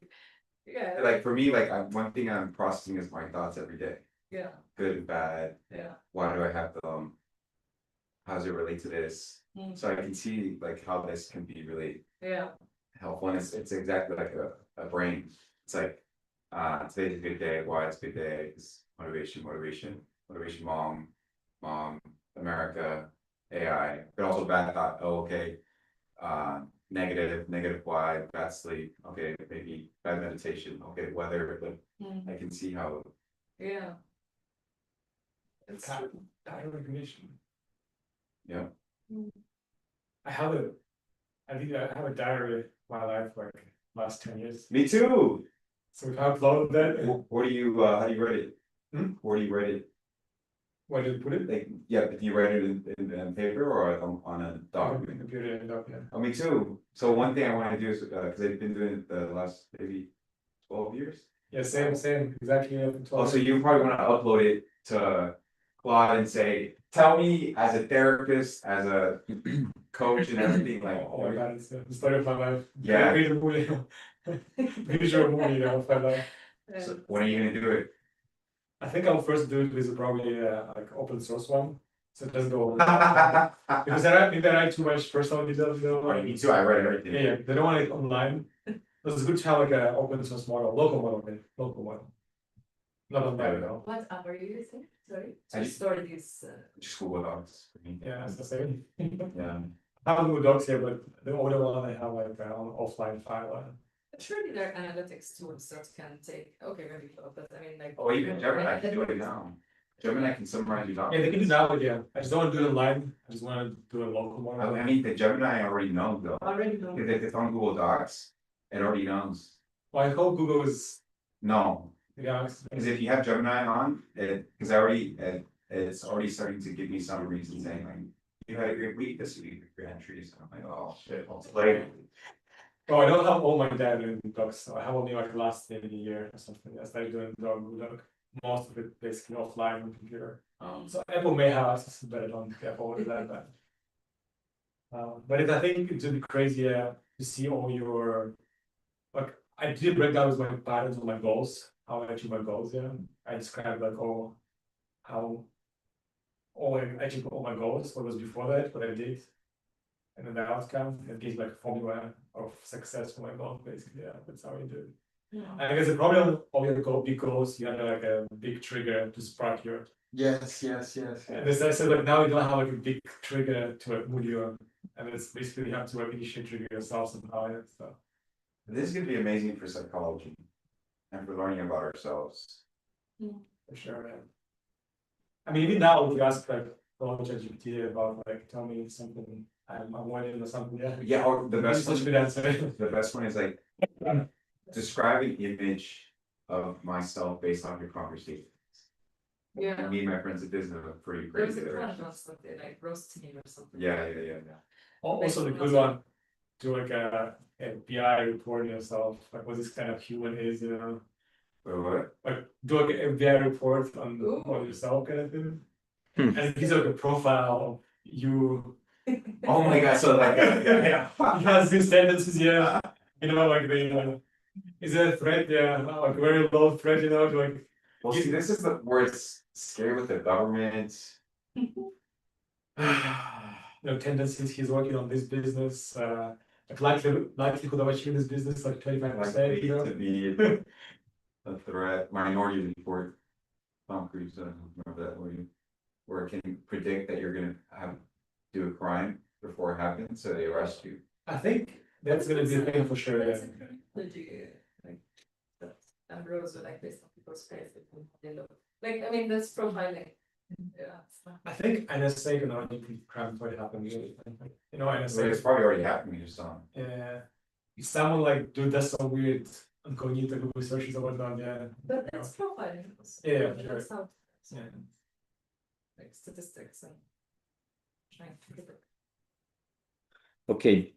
yeah. Like for me, like one thing I'm processing is my thoughts every day. Yeah, Good and bad. yeah. Why do I have them? How does it relate to this? Mm. So I can see like how this can be really Yeah, helpful. And it's exactly like a brain. It's like today's a good day. Why it's a good day? It's motivation, mom, America, AI. But also bad thought. Oh, okay. Negative why, bad sleep. Okay, maybe bad meditation. Okay, weather. But Mm. I can see how. yeah. It's Diary recognition. Yeah. I have a, I think I have a diary of my life like last 10 years. Me too. So if I upload that, What do you? How do you write it? Hmm? Where do you write it? where did you put it? Like, yeah, do you write it in paper or on a On the document? computer and document. Oh, me too. So one thing I want to do is because I've been doing it the last maybe 12 years. Yeah, same, exactly. Also, you probably want to upload it to Claude and say, tell me as a therapist, as a coach, and everything like. Oh my God, it's the story of my life. Yeah. Read a movie. Visual movie of my life. So when are you gonna do it? I think I'll first do it with probably like open source one. So it doesn't go over. Because maybe I write too much personal details. Oh, me too. I read everything. Yeah, they don't want it online. But it's good to have like an open source model, local model, local model. Not online though. what app are you using? Sorry, I to just- store these. Just Google Docs. Yeah, it's the same. Yeah. I have Google Docs here, but the older one I have like an offline file. Surely there are analytics tools that can take, okay, maybe, but I mean like. Oh, even Gemini can do it now. Gemini can summarize your Yeah, they can do documents. that, yeah. I just don't want to do it online. I just want to do a local one. I mean, the Gemini already knows though. Already know. If it's on Google Docs, it already knows. Well, I hope Google is, No, yeah. because if you have Gemini on, it's already starting to give me some reason saying like, you had a great week this week with your entries. I'm like, oh shit, like, Oh, I don't have all my data in docs, so I have only like last maybe a year or something. I started doing dog, most of it basically offline on computer. So Apple may have access, but I don't get all of that. But I think it would be crazy to see all your, like, I did break down with my patterns on my goals, how I achieve my goals. Yeah, I described like how I achieved all my goals. What was before that, what I did, and then the outcome. It gives like a formula of success for my goal. Basically, yeah, that's how you do it. Yeah. And I guess the problem of your big goals, you have like a big trigger to spark your. Yes. And this I said like now you don't have like a big trigger to like move your, and it's basically you have to like initiate trigger yourself somehow. Yeah, so. This is gonna be amazing for psychology and for learning about ourselves. For sure, man. I mean, even now, if you ask like ChatGPT about like, tell me something, I'm waiting or something. Yeah. Yeah, or the best Such one, good answer. the best one is like describe an image of myself based on your conversation. Yeah. Me and my friends at Disney are pretty There was crazy. a there. question of something like roasting or something. Yeah. Also, the good one, do like a BI report yourself, like what this kind of human is, you know, Wait, what? like do like a BI report on yourself kind of thing. And it gives you like a profile of you. Oh my god, so like Yeah. It has these tendencies, yeah. You know, like the is it a threat? Yeah, like very low threat, you know, like. well, see, this is where it's scary with the government. Tendencies, he's working on this business, like likelihood of achieving this business, like 25%, you know? To be a threat, Minority Report, Tom Cruise, remember that where it can predict that you're gonna do a crime before it happens, so they arrest you. I think that's gonna be a thing for sure, yeah. Like that arose like based on people's face, they look. Like, I mean, that's profiling. Yeah, it's not. I think NSA can already crime before it happens, you know, So NSA. it's probably already happened, you just saw. Yeah, if someone like does some weird incognito Google searches or whatnot, yeah. But that's profiling. Also. Yeah, That's sure. how, Yeah. like statistics and trying to predict. Okay,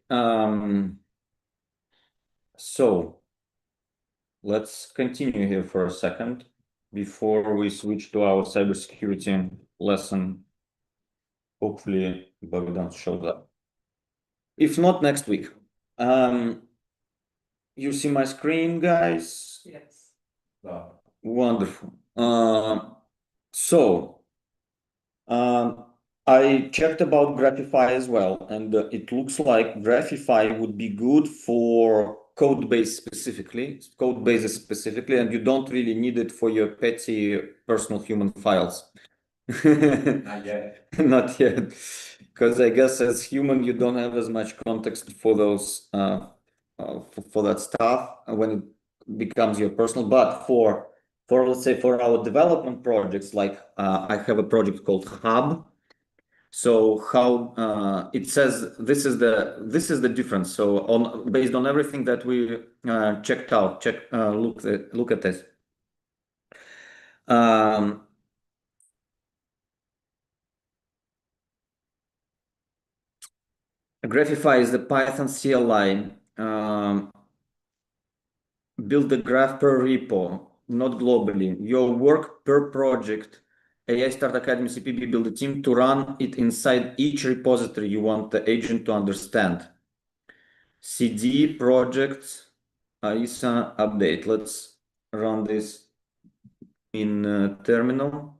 so let's continue here for a second before we switch to our cybersecurity lesson. Hopefully Bogdan shows up. If not, next week. You see my screen, guys? Yes. Wonderful. I checked about Graphify as well, and it looks like Graphify would be good for codebases specifically, and you don't really need it for your petty personal human files. Not yet. Not yet, because I guess as human you don't have as much context for those for that stuff when it becomes your personal. But for let's say for our development projects, like I have a project called Hub. So how it says this is the difference. So based on everything that we checked out, look at this. Graphify is the Python CLI. Build the graph per repo, not globally. Your work per project. AI Start Academy CPB build a team to run it inside each repository you want the agent to understand. CD projects, ISA update. Let's run this in terminal.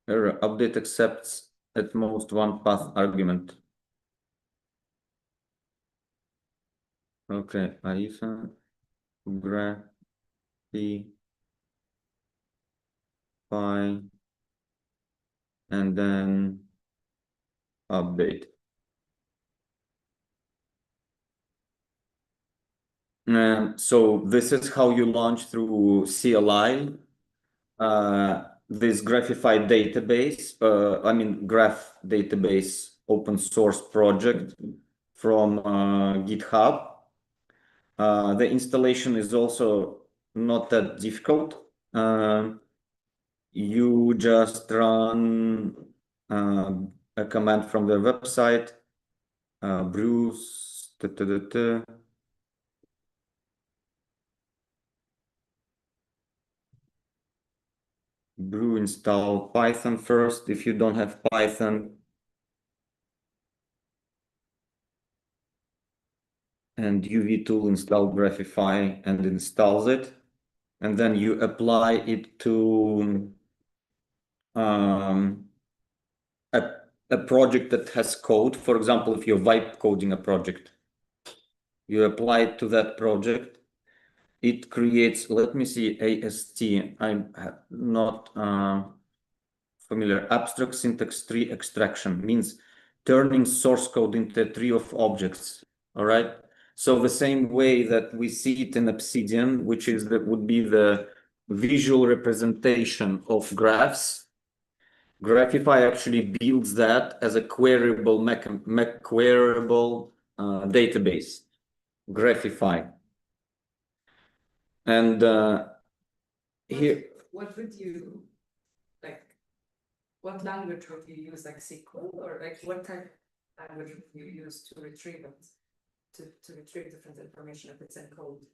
Error, update accepts at most one path argument. Okay, ISA, Graphify, and then update. So this is how you launch through CLI. This Graphify database, Graph database open source project from GitHub. The installation is also not that difficult. You just run a command from the website. Bruce. Brew install Python first if you don't have Python. And UV tool install Graphify and installs it. And then you apply it to a project that has code. For example, if you're vibe coding a project, you apply it to that project. It creates, let me see, AST. I'm not familiar. Abstract syntax tree extraction means turning source code into a tree of objects. All right. So the same way that we see it in Obsidian, which is that would be the visual representation of graphs. Graphify actually builds that as a queryable queryable database. Graphify. And here, What would you like? What language would you use, like SQL, or like what type of language would you use to retrieve it? To retrieve different information if it's in code?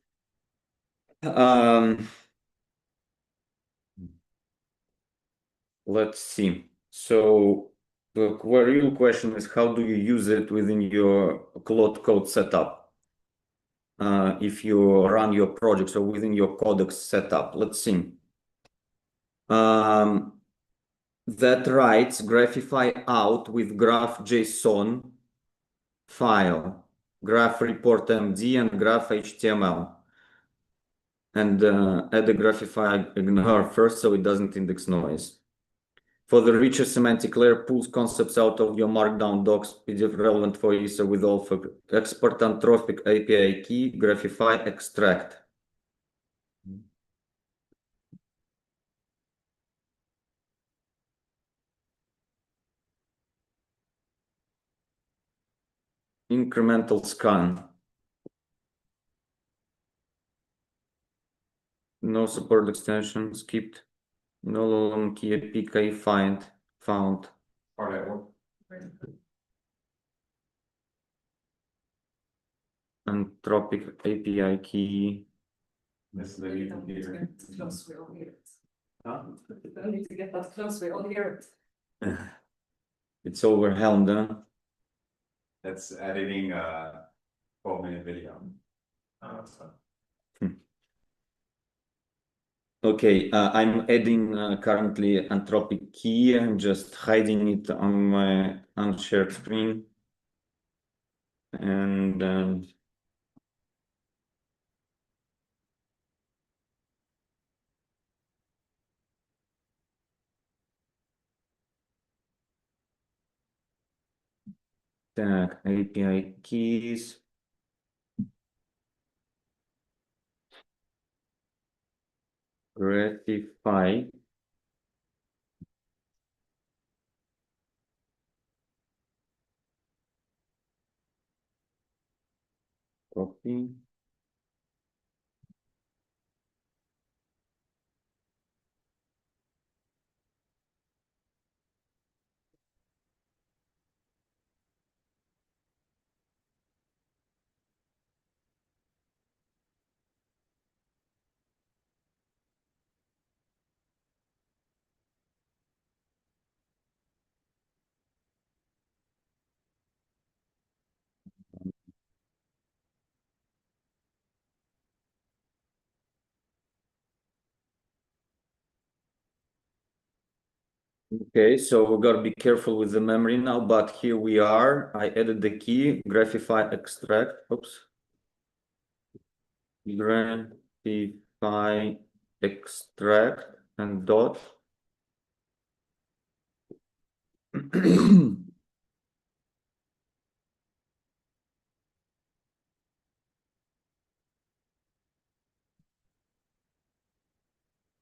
let's see. So the real question is, how do you use it within your Claude code setup? If you run your projects or within your codex setup, let's see. That writes Graphify out with graph.json file, graph report MD and graph HTML. And add a Graphify ignore first so it doesn't index noise. For the richer semantic layer, pulls concepts out of your markdown docs, PDF relevant for user with all for export anthropic API key, Graphify extract. Incremental scan. No support extension, skipped. No LLM key API found. All right, well, Anthropic API key. this is the new computer. Close, we all hear it. Huh? We don't need to get that close, we all hear it. It's overwhelmed, huh? That's editing a 12-minute video. Okay, I'm adding currently Anthropic key. I'm just hiding it on my unshared screen. And tag API keys. Graphify. Copy. Okay, so we gotta be careful with the memory now, but here we are. I added the key, Graphify extract. Oops. Graphify extract and dot.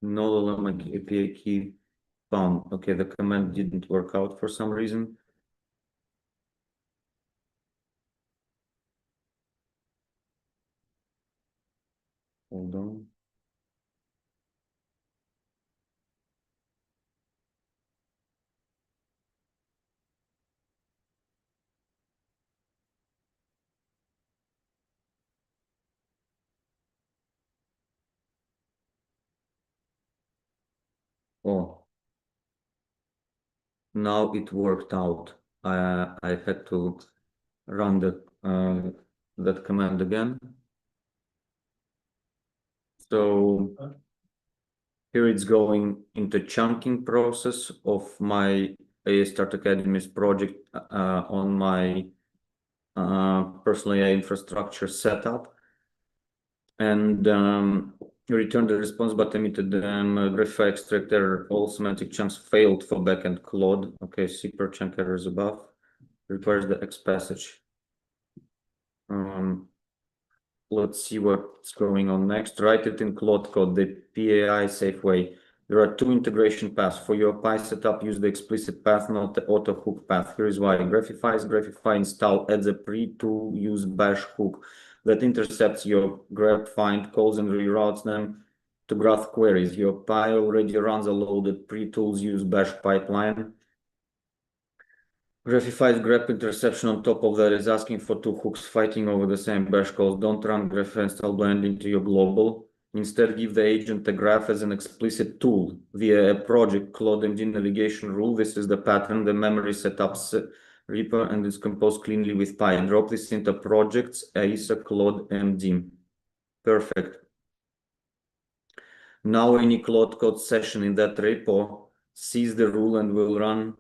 No LLM API key found. Okay, the command didn't work out for some reason. Hold on. Oh, now it worked out. I had to run that command again. So here it's going into chunking process of my AI Start Academy's project on my personal AI infrastructure setup, and return the response but emitted Graphify extract error. All semantic chunks failed for backend Claude. Okay, see per chunk errors above. Requires the X passage. Let's see what's going on next. Write it in Claude code, the PAI safe way. There are two integration paths. For your Pi setup, use the explicit path, not the auto hook path. Here is why. Graphify install adds a pre-tool use bash hook that intercepts your grep find calls and reroutes them to graph queries. Your Pi already runs a loaded pre-tools use bash pipeline. Graphify's grep interception on top of that is asking for two hooks fighting over the same bash calls. Don't run Graphify install blind into your global. Instead, give the agent a graph as an explicit tool via a project Claude MD navigation rule. This is the pattern, the memory setups repo, and is composed cleanly with Pi. Drop this into projects, AISA Claude MD. Perfect. Now any Claude code session in that repo sees the rule and will run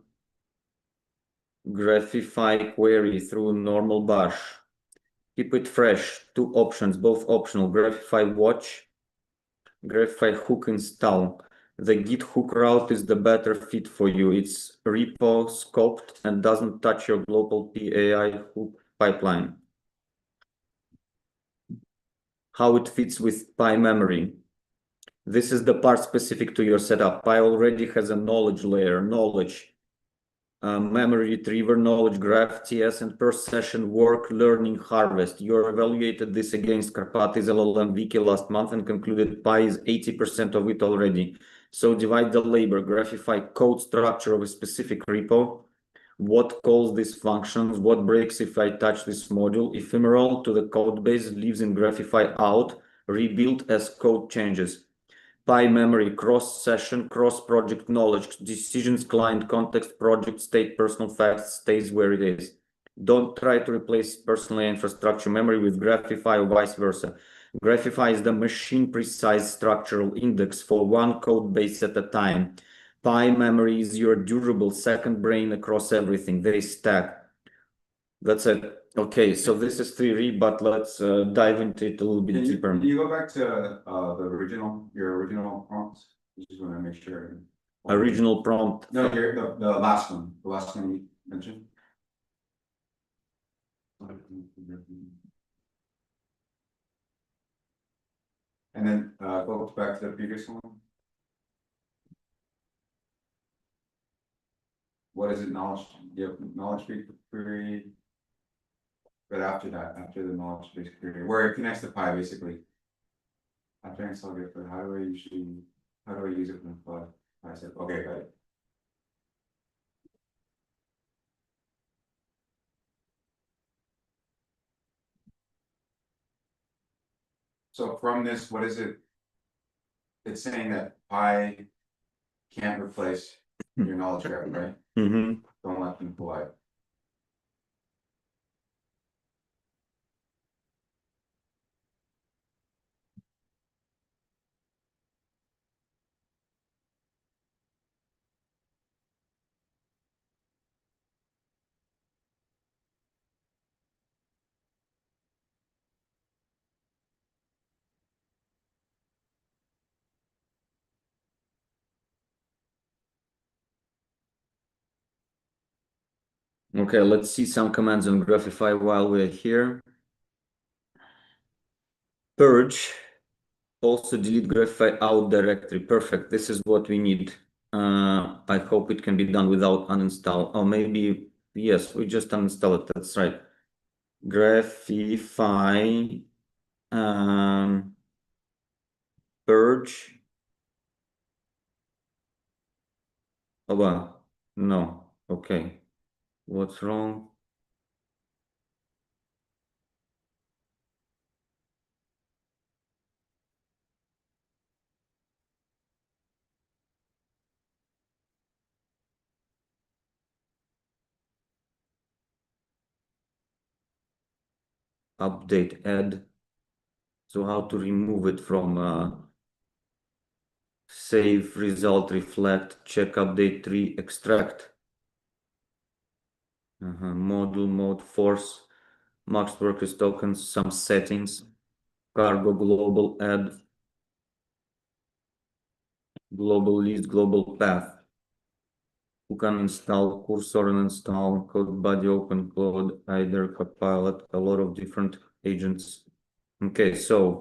Graphify query through normal bash. Keep it fresh. Two options, both optional. Graphify watch, Graphify hook install. The Git hook route is the better fit for you. It's repo scoped and doesn't touch your global PAI hook pipeline. How it fits with Pi memory. This is the part specific to your setup. Pi already has a knowledge layer, memory retriever, knowledge graph, TS, and per session work, learning, harvest. You evaluated this against Karpathy's LLM Wiki last month and concluded Pi is 80% of it already. So divide the labor, Graphify code structure of a specific repo, what calls these functions, what breaks if I touch this module, ephemeral to the code base, leaves in Graphify out, rebuild as code changes. Pi memory, cross-session, cross-project knowledge, decisions, client context, project state, personal facts, stays where it is. Don't try to replace personal infrastructure memory with Graphify or vice versa. Graphify is the machine-precise structural index for one code base at a time. Pi memory is your durable second brain across everything. They stack. That's it. Okay, so this is theory, but let's dive into it a little bit deeper. Can you go back to your original prompts? I just want to make sure. Original prompt. No, the last one you mentioned. And then go back to the previous one. What is it? Knowledge? Yep, knowledge query. But after that, after the knowledge base query, where it connects to Pi basically. After I install it, but how do I use it from Claude? I said, okay, got it. So from this, what is it? It's saying that Pi can't replace your knowledge graph, right? Mm-hmm. Don't let them fly. Okay, let's see some commands on Graphify while we're here. Purge, also delete Graphify out directory. Perfect, this is what we need. I hope it can be done without uninstall. Or maybe, yes, we just uninstall it, that's right. Graphify, purge. Oh, well, no, okay. What's wrong? update, add. So how to remove it from save, result, reflect, check, update, tree, extract. Module, mode, force, max workers tokens, some settings, cargo, global, add, global list, global path. Who can install cursor and install code body, open Claude, either Copilot, a lot of different agents. Okay, so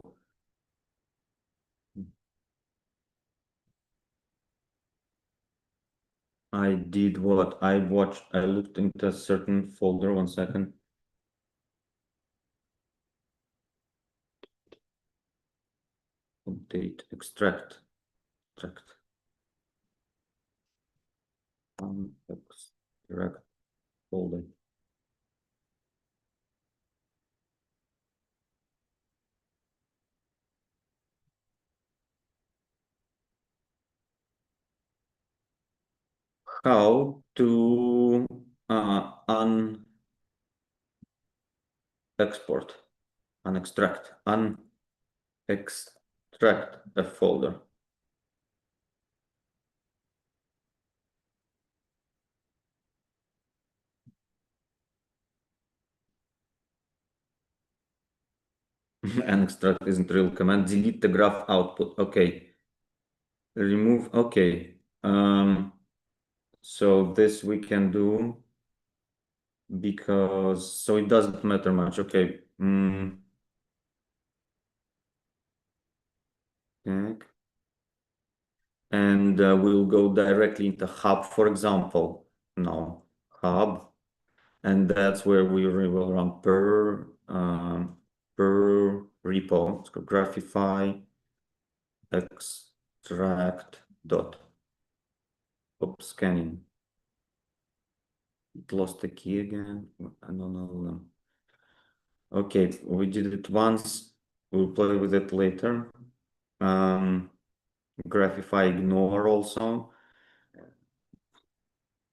I did what? I looked into a certain folder, 1 second. Update, extract. Extract folder. How to extract a folder. And extract isn't real command. Delete the graph output. Okay. Remove. Okay. So this we can do because so it doesn't matter much. Okay. Okay. And we'll go directly into hub, for example. No, hub, and that's where we will run per repo. Let's go Graphify extract dot. Oops, scanning. It lost the key again. I don't know. Okay, we did it once. We'll play with it later. Graphify ignore also.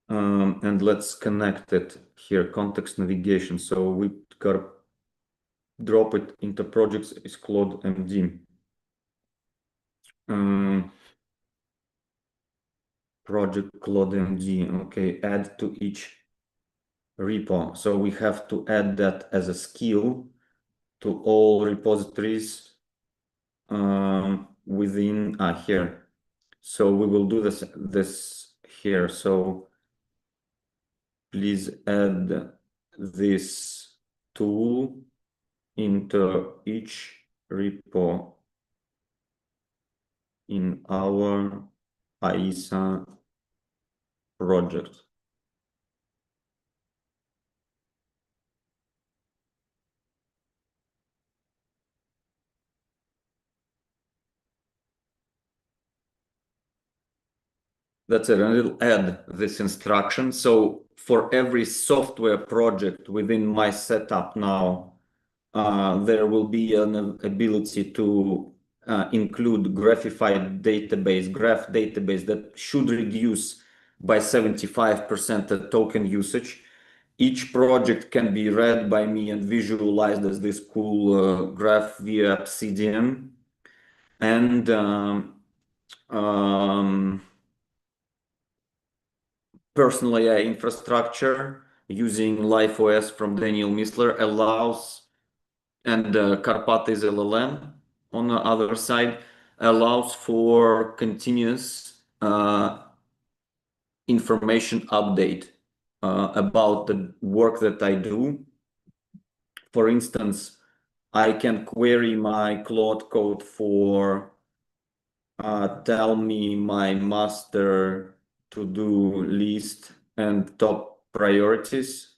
And let's connect it here, context navigation. So we got drop it into projects is Claude MD. Project Claude MD. Okay, add to each repo. So we have to add that as a skill to all repositories within here. So we will do this here. So please add this tool into each repo in our AISA project. That's it, and it'll add this instruction. So for every software project within my setup now, there will be an ability to include Graphify database, graph database that should reduce by 75% the token usage. Each project can be read by me and visualized as this cool graph via Obsidian. And personal AI infrastructure using LifeOS from Daniel Missler allows, and Karpathy's LLM on the other side allows for continuous information update about the work that I do. For instance, I can query my Claude code for tell me my master to-do list and top priorities.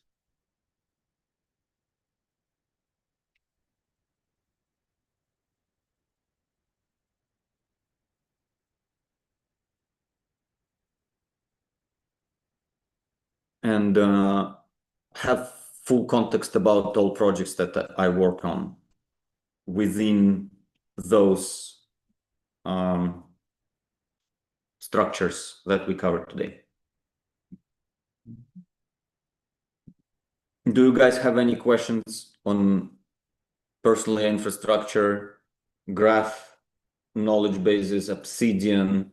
And have full context about all projects that I work on within those structures that we covered today. Do you guys have any questions on personal infrastructure, graph, knowledge bases, Obsidian,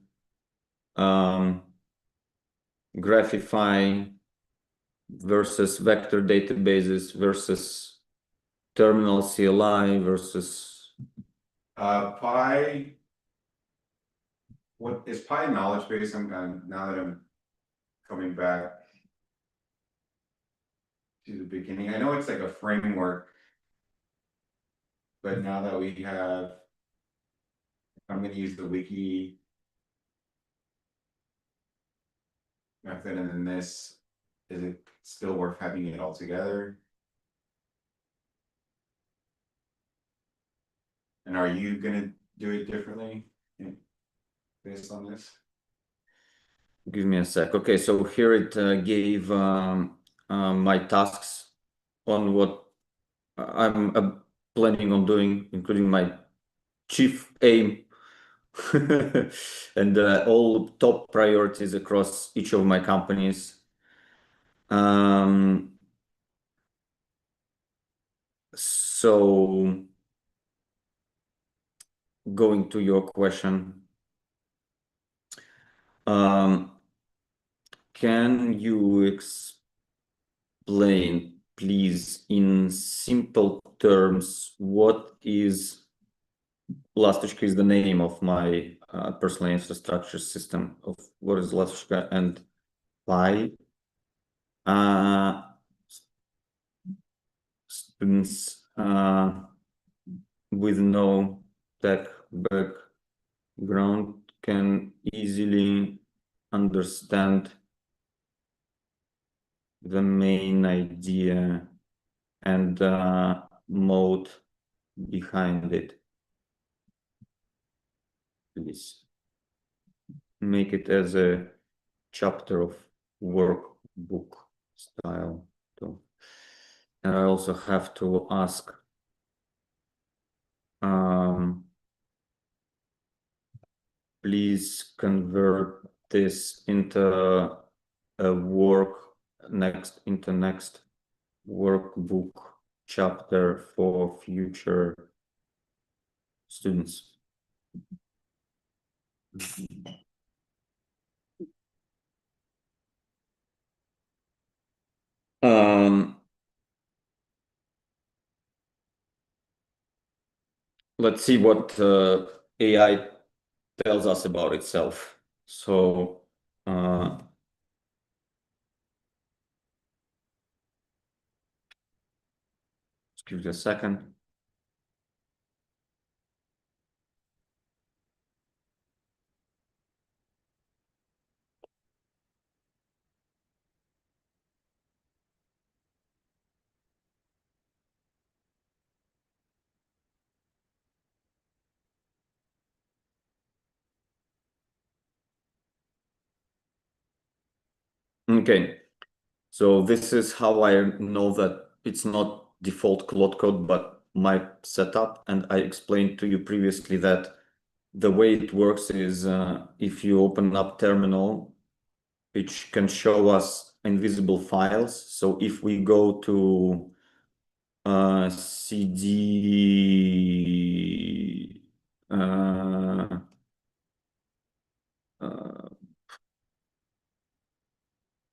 Graphify versus vector databases versus terminal CLI versus Pi. What is Pi knowledge base? Now that I'm coming back to the beginning, I know it's like a framework. But now that we have, I'm gonna use the wiki method, and then this, is it still worth having it all together? And are you gonna do it differently based on this? Give me a sec. Okay, so here it gave my tasks on what I'm planning on doing, including my chief aim and all top priorities across each of my companies. So going to your question, can you explain, please, in simple terms, what is Lastushka is the name of my personal infrastructure system of what is Lastushka and Pi. Students with no tech background can easily understand the main idea and mode behind it. Please make it as a chapter of workbook style too. And I also have to ask please convert this into a next workbook chapter for future students. Let's see what AI tells us about itself. So just give it a second. Okay, so this is how I know that it's not default Claude code, but my setup. And I explained to you previously that the way it works is if you open up terminal, it can show us invisible files. So if we go to cd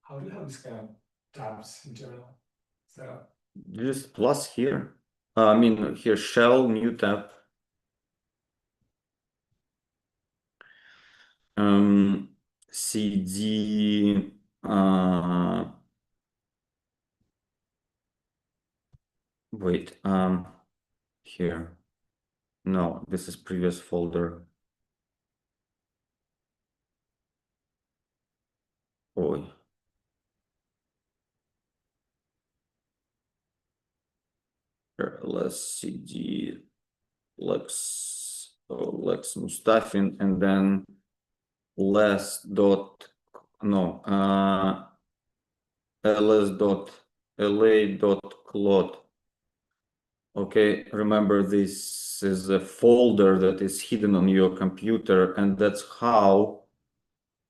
How do you have this kind of tabs in general set up? just plus here. I mean here shell new tab. cd wait here. No, this is previous folder. Oh. Let's cd Lex Mustafin and then ls dot no ls dot la dot Claude. Okay, remember this is a folder that is hidden on your computer, and that's how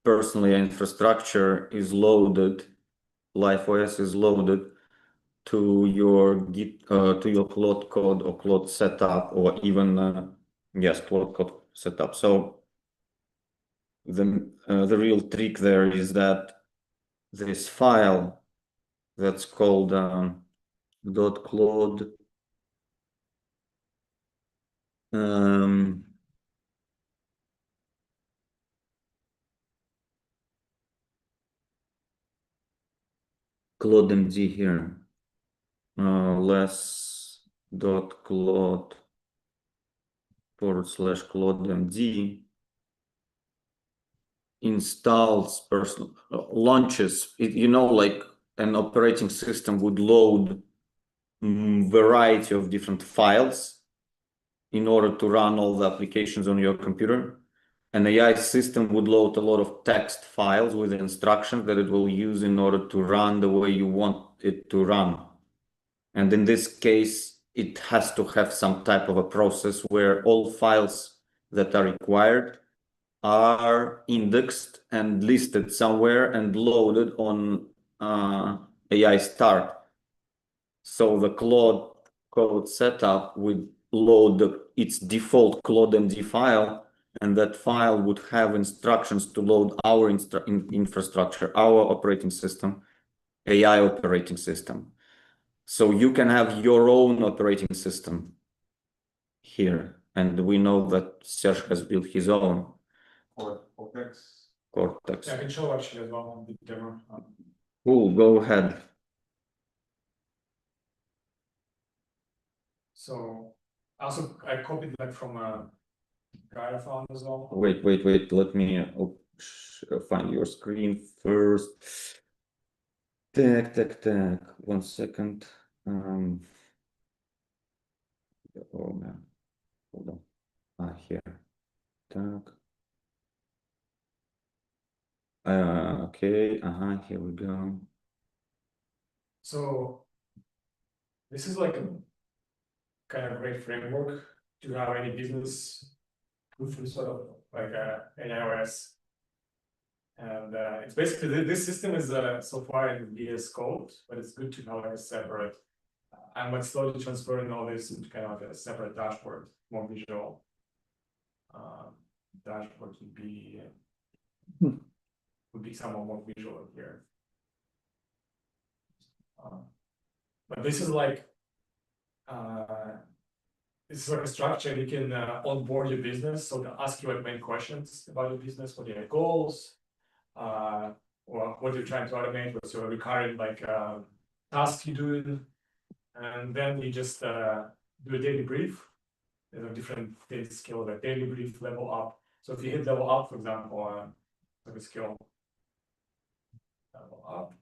personally infrastructure is loaded, LifeOS is loaded. to your Git to your Claude code or Claude setup, or even yes, Claude code setup. So the real trick there is that this file that's called .claude ClaudeMD here, less .claude / ClaudeMD installs launches it, you know, like an operating system would load variety of different files in order to run all the applications on your computer. An AI system would load a lot of text files with instructions that it will use in order to run the way you want it to run. And in this case, it has to have some type of a process where all files that are required are indexed and listed somewhere and loaded on AI start. So the Claude code setup would load its default ClaudeMD file, and that file would have instructions to load our infrastructure, our operating system, AI operating system. So you can have your own operating system here. And we know that Serge has built his own. Cortex. Cortex. Yeah, I can show actually as well on the demo. Cool, go ahead. So also I copied that from Graphify as well. Wait. Let me find your screen first. Tac. 1 second. Oh man, hold on. Here. Tac. Okay. Here we go. So this is like a kind of great framework to have any business with sort of like an iOS. And it's basically this system is so far in VS Code, but it's good to have a separate. I'm like slowly transferring all this into kind of a separate dashboard, more visual. Dashboard would be somewhat more visual here. But this is like a structure you can onboard your business. So to ask you like main questions about your business, what are your goals, or what you're trying to automate, what's your recurring like task you do, and then you just do a daily brief. There are different daily skills like daily brief, level up. So if you hit level up, for example, like a skill level up,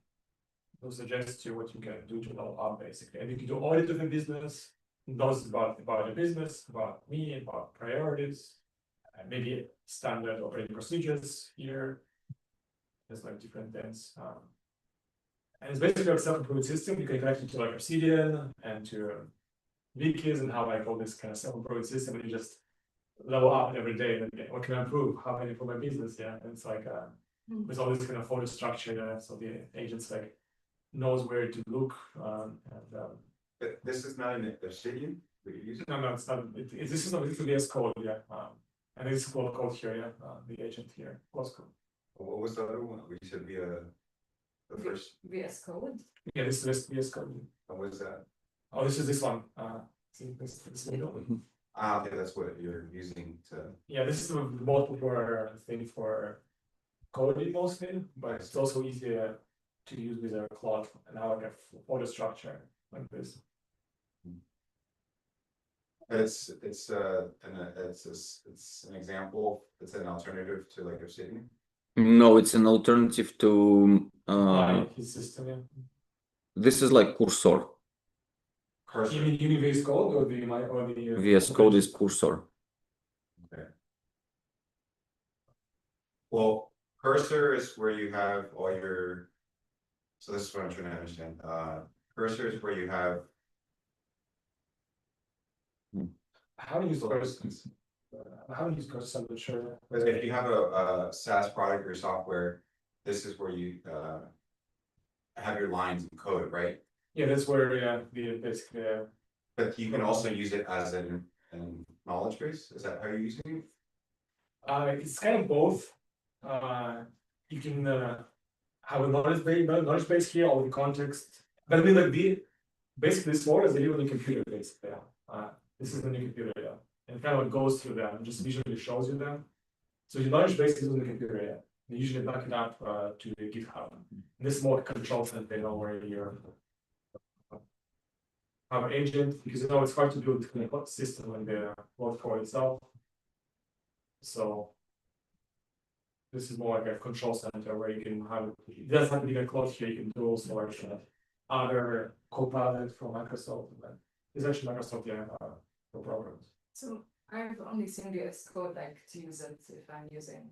it'll suggest you what you can do to level up basically. And you can do audit of the business, knows about the business, about me, about priorities, maybe standard operating procedures here. There's like different things. And it's basically a self-improvement system. You can connect it to like Obsidian and to wikis and have like all this kind of self-improvement system, and you just level up every day. And okay, what can I improve? How can I improve my business? Yeah, and it's like there's all this kind of photo structure, so the agents like knows where to look. But this is not an Obsidian that you're using? No, it's not. This is not VS Code, yeah. And this is code here, yeah. The agent here, code. What was the other one? We said via the first. VS Code. Yeah, this is VS Code. And what is that? Oh, this is this one. See this middle. Okay, that's what you're using to. Yeah, this is the most popular thing for coding mostly, but it's also easier to use with a Claude and have like a photo structure like this. It's an example. It's an alternative to like Obsidian. No, it's an alternative to His system, yeah. this is like Cursor. Cursor. You mean VS Code or the VS Code is Cursor. Okay. Well, Cursor is where you have all your. So this is what I'm trying to understand. Cursor is where you have. How do you use Cursor? How do you use Cursor? I'm not sure. Because if you have a SaaS product or software, this is where you have your lines of code, right? Yeah, that's where we basically But you can also use it as an knowledge base, is that how you're using it? it's kind of both. You can have a knowledge base here, all the context. But I mean, like basically this model is a living computer basically. This is the new computer, yeah. And kind of goes through them, just visually shows you them. So your knowledge base is on the computer, yeah. You usually back it up to GitHub. And this is more control center, you know, where you're have an agent, because you know it's hard to build a system in the Claude core itself. So this is more like a control center where you can have it doesn't have to be a Claude here, you can do also like other Copilot from Microsoft. It's actually Microsoft, yeah, no programs. So I've only seen VS Code like to use it if I'm using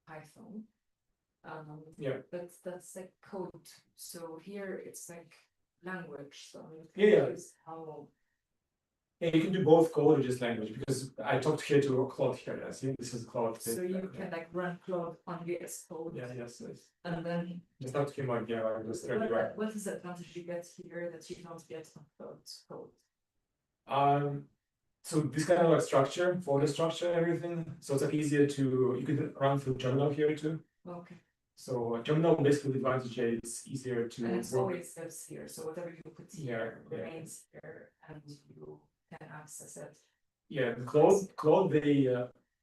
Python. Yeah. But that's like code. So here it's like language. So I'm Yeah. confused how. Yeah, you can do both code or just language, because I talked here to Claude here. Yeah, see, this is Claude. So you can like run Claude on VS Code. Yeah, yes. And then Just not to him like, yeah, like just right. what is the advantage you get here that you don't get on Claude code? So this kind of like structure, folder structure, and everything. So it's like easier to you can run through terminal here too. Okay. So terminal basically the advantage is easier to And it's work. always lives here. So whatever you put here Yeah. remains here and you can access it. Yeah, the Claude they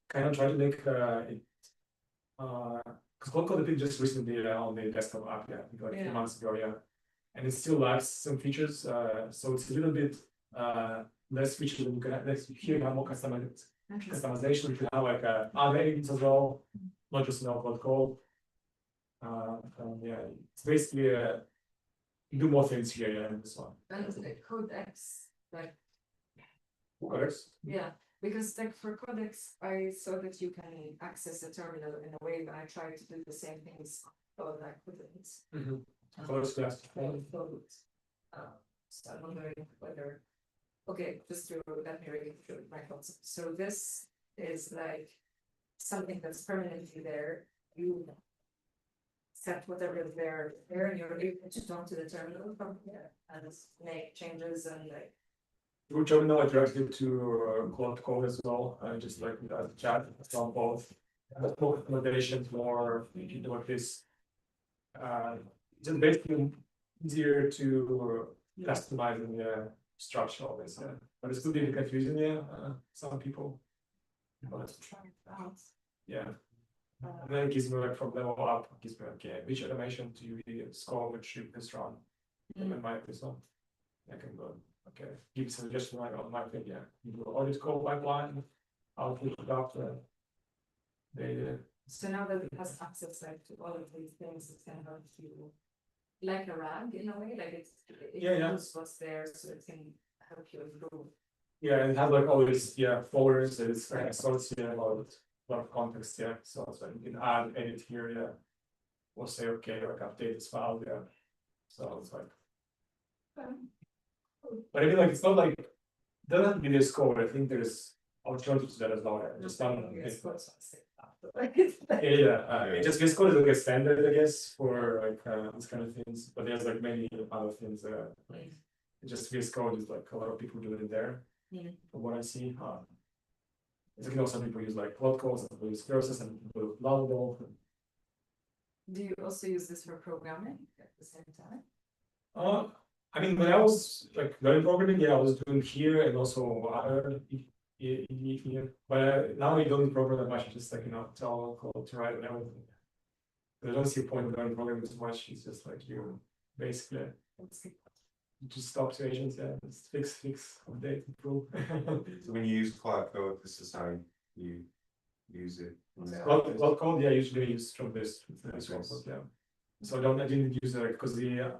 kind of try to make it because Claude Code just recently on the desktop app, yeah, like a few months ago, yeah, and it still lacks some features. So it's a little bit less features than you can have. Here you have more customization. You can have like other agents as well, not just Claude Code. Yeah, it's basically you do more things here, yeah, in this one. And like Codex, like Codex. yeah, because like for Codex, I saw that you can access the terminal in a way that I tried to do the same things, but I couldn't. Codex class. So I'm wondering whether, okay, just to let me read through my thoughts. So this is like something that's permanently there. You set whatever is there, and you're able to talk to the terminal from here and make changes and like. Through terminal, I directed to Claude Code as well. Just like the chat, it's on both. Recommendations more, you can do like this. Just basically easier to customize in the structure of this, but it's still be confusing, yeah. Some people. But, Try it out. yeah. And then it gives me like from level up, it gives me okay, which automation do you score which should this run? And my this one. I can go, okay, give a suggestion like on my thing, yeah. You do audit code pipeline, I'll put it up data. So now that it has access like to all of these things, it's gonna help you like a RAG in a way, like it knows what's there, so it can help you improve. Yeah, and it has like all these folders, it's kind of associated about a lot of context, yeah. So you can add, edit here, yeah. Or say, okay, like update this file, yeah. So it's like, but I mean, like it's not like it doesn't have to be this code. I think there's alternatives to that as well. Just not it just VS Code is like a standard, I guess, for like these kind of things. But there's like many other things. Just VS Code is like a lot of people do it there. From what I see, it's like some people use like Claude Code, some people use Process, and people use Lovable. Do you also use this for programming at the same time? I mean, when I was like learning programming, yeah, I was doing here and also other here. But now I don't program that much. Just like tell Claude to write and everything. But I don't see a point in learning programming as much. It's just like you basically just talk to agents, yeah, just fix, update, improve. So when you use Claude Code, this is how you use it. Claude Code, yeah, usually I use from this yeah. So I didn't use it because their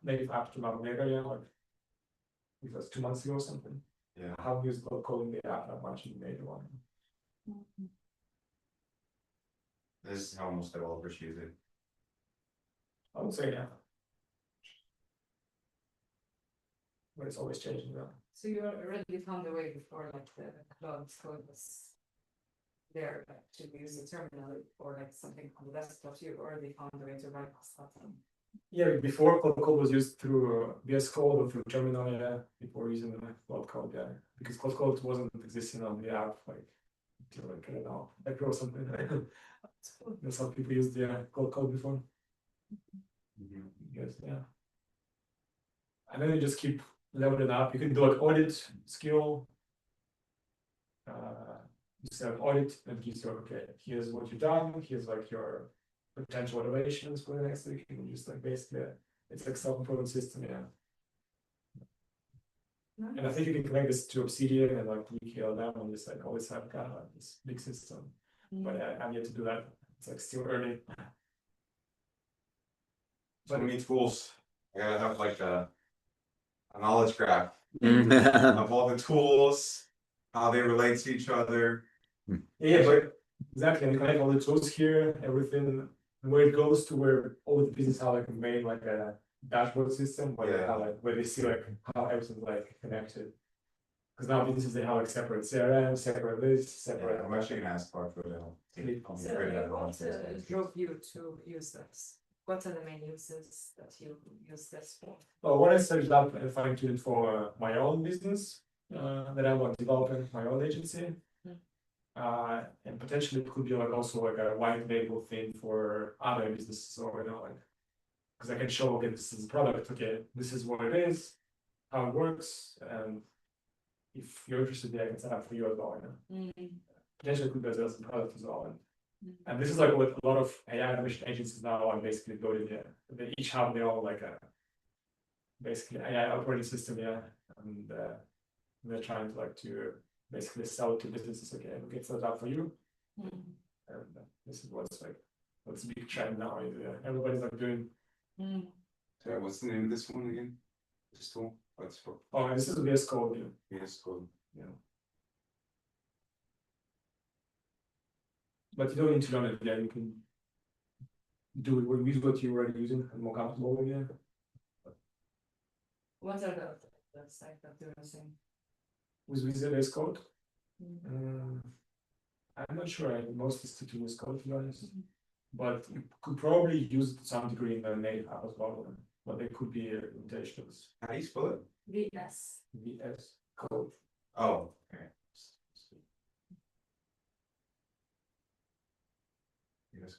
native app came out later, yeah, like it was 2 months ago or something. Yeah. I haven't used Claude Code in the app that much in the native one. This is how most developers use it. I would say, yeah. But it's always changing, yeah. So you already found a way before like the Claude Code was there, like to use the terminal or like something on the desktop, you already found a way to write stuff. Yeah, before Code was used through VS Code or through Terminal, yeah, before using the Claude Code, yeah, because Code wasn't existing on the app, like, until like, I don't know, April or something. That's how people used the Code before. Yes, yeah. And then you just keep leveling up. You can do like audit skill. You set audit and gives you, okay, here's what you've done, here's like your potential innovations for the next week. You can just like basically, it's like self-improvement system, yeah. And I think you can connect this to Obsidian and like Wiki LLM and just like always have kind of like this big system. But I'm yet to do that. It's like still early. So many tools. I gotta have like a knowledge graph Mhm. of all the tools, how they relate to each other. Yeah, but exactly, and connect all the tools here, everything, where it goes to where all the business have like made like a dashboard system, where they have like where they see like how everything's like connected. Because now businesses they have like separate CRM, separate lists, separate. I'm actually gonna ask Clark for the. So what drove you to use this? What are the main uses that you use this for? Well, when I searched up and fine-tuned for my own business, that I want to develop my own agency. And potentially it could be like also like a white label thing for other businesses, or you know, like, because I can show, okay, this is a product, okay, this is what it is, how it works, and if you're interested, I can set up for you as well, you know. Potentially could be as a product as well. And this is like what a lot of AI innovation agencies now are basically building, yeah. They each have their own like a basically AI operating system, yeah. And they're trying to like to basically sell it to businesses, okay, we can set it up for you. And this is what's a big trend now, is everybody's like doing. So what's the name of this one again? This tool? What's for? Oh, and this is VS Code, yeah. VS Code. Yeah. But you don't need to learn it, yeah, you can do it with what you're already using and more comfortable with, yeah. What are the site that you're using? With VS Code? I'm not sure, I mostly stick to VS Code, to be honest. But you could probably use it to some degree in the native app as well, but there could be limitations. How do you spell it? VS. VS Code. Oh, okay. Yes.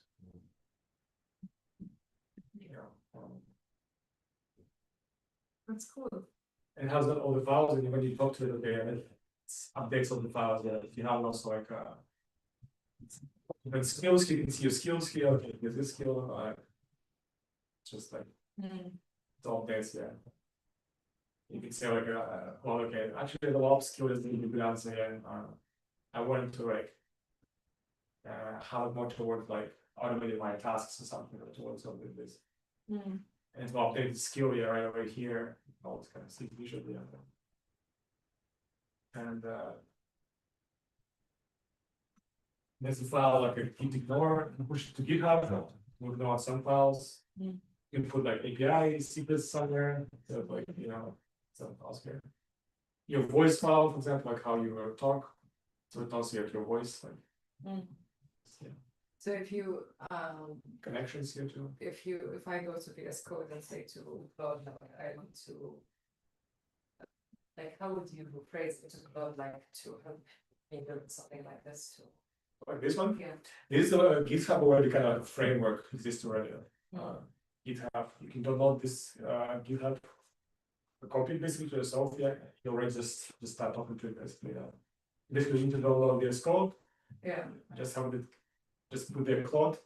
Yeah. That's cool. It has all the files, and when you talk to it, okay, and it updates all the files. Yeah, if you have also like different skills, you can see your skills here. Okay, here's this skill. Just like it's all updates. Yeah, you can say like, well, okay, actually the ops skill is really good answer, and I wanted to like have more towards like automating my tasks or something towards something like this. And to update the skill right over here, all this kind of stuff visually. And there's a file like a git ignore and push it to GitHub. We'll ignore some files. You can put like API secrets somewhere, so like, you know, some files here. Your voice file, for example, like how you talk, so it tells you like your voice, like. Yeah. So if you Connections here too. if I go to VS Code and say to Claude, I want to, like, how would you phrase it to Claude, like, to help me build something like this too? Like this one? Yeah. This is a GitHub already kind of framework exists already. GitHub, you can download this GitHub, copy it basically to yourself. Yeah, you already just start talking to it basically. Basically, you need to download VS Code. Yeah. Just have it, just put there Claude,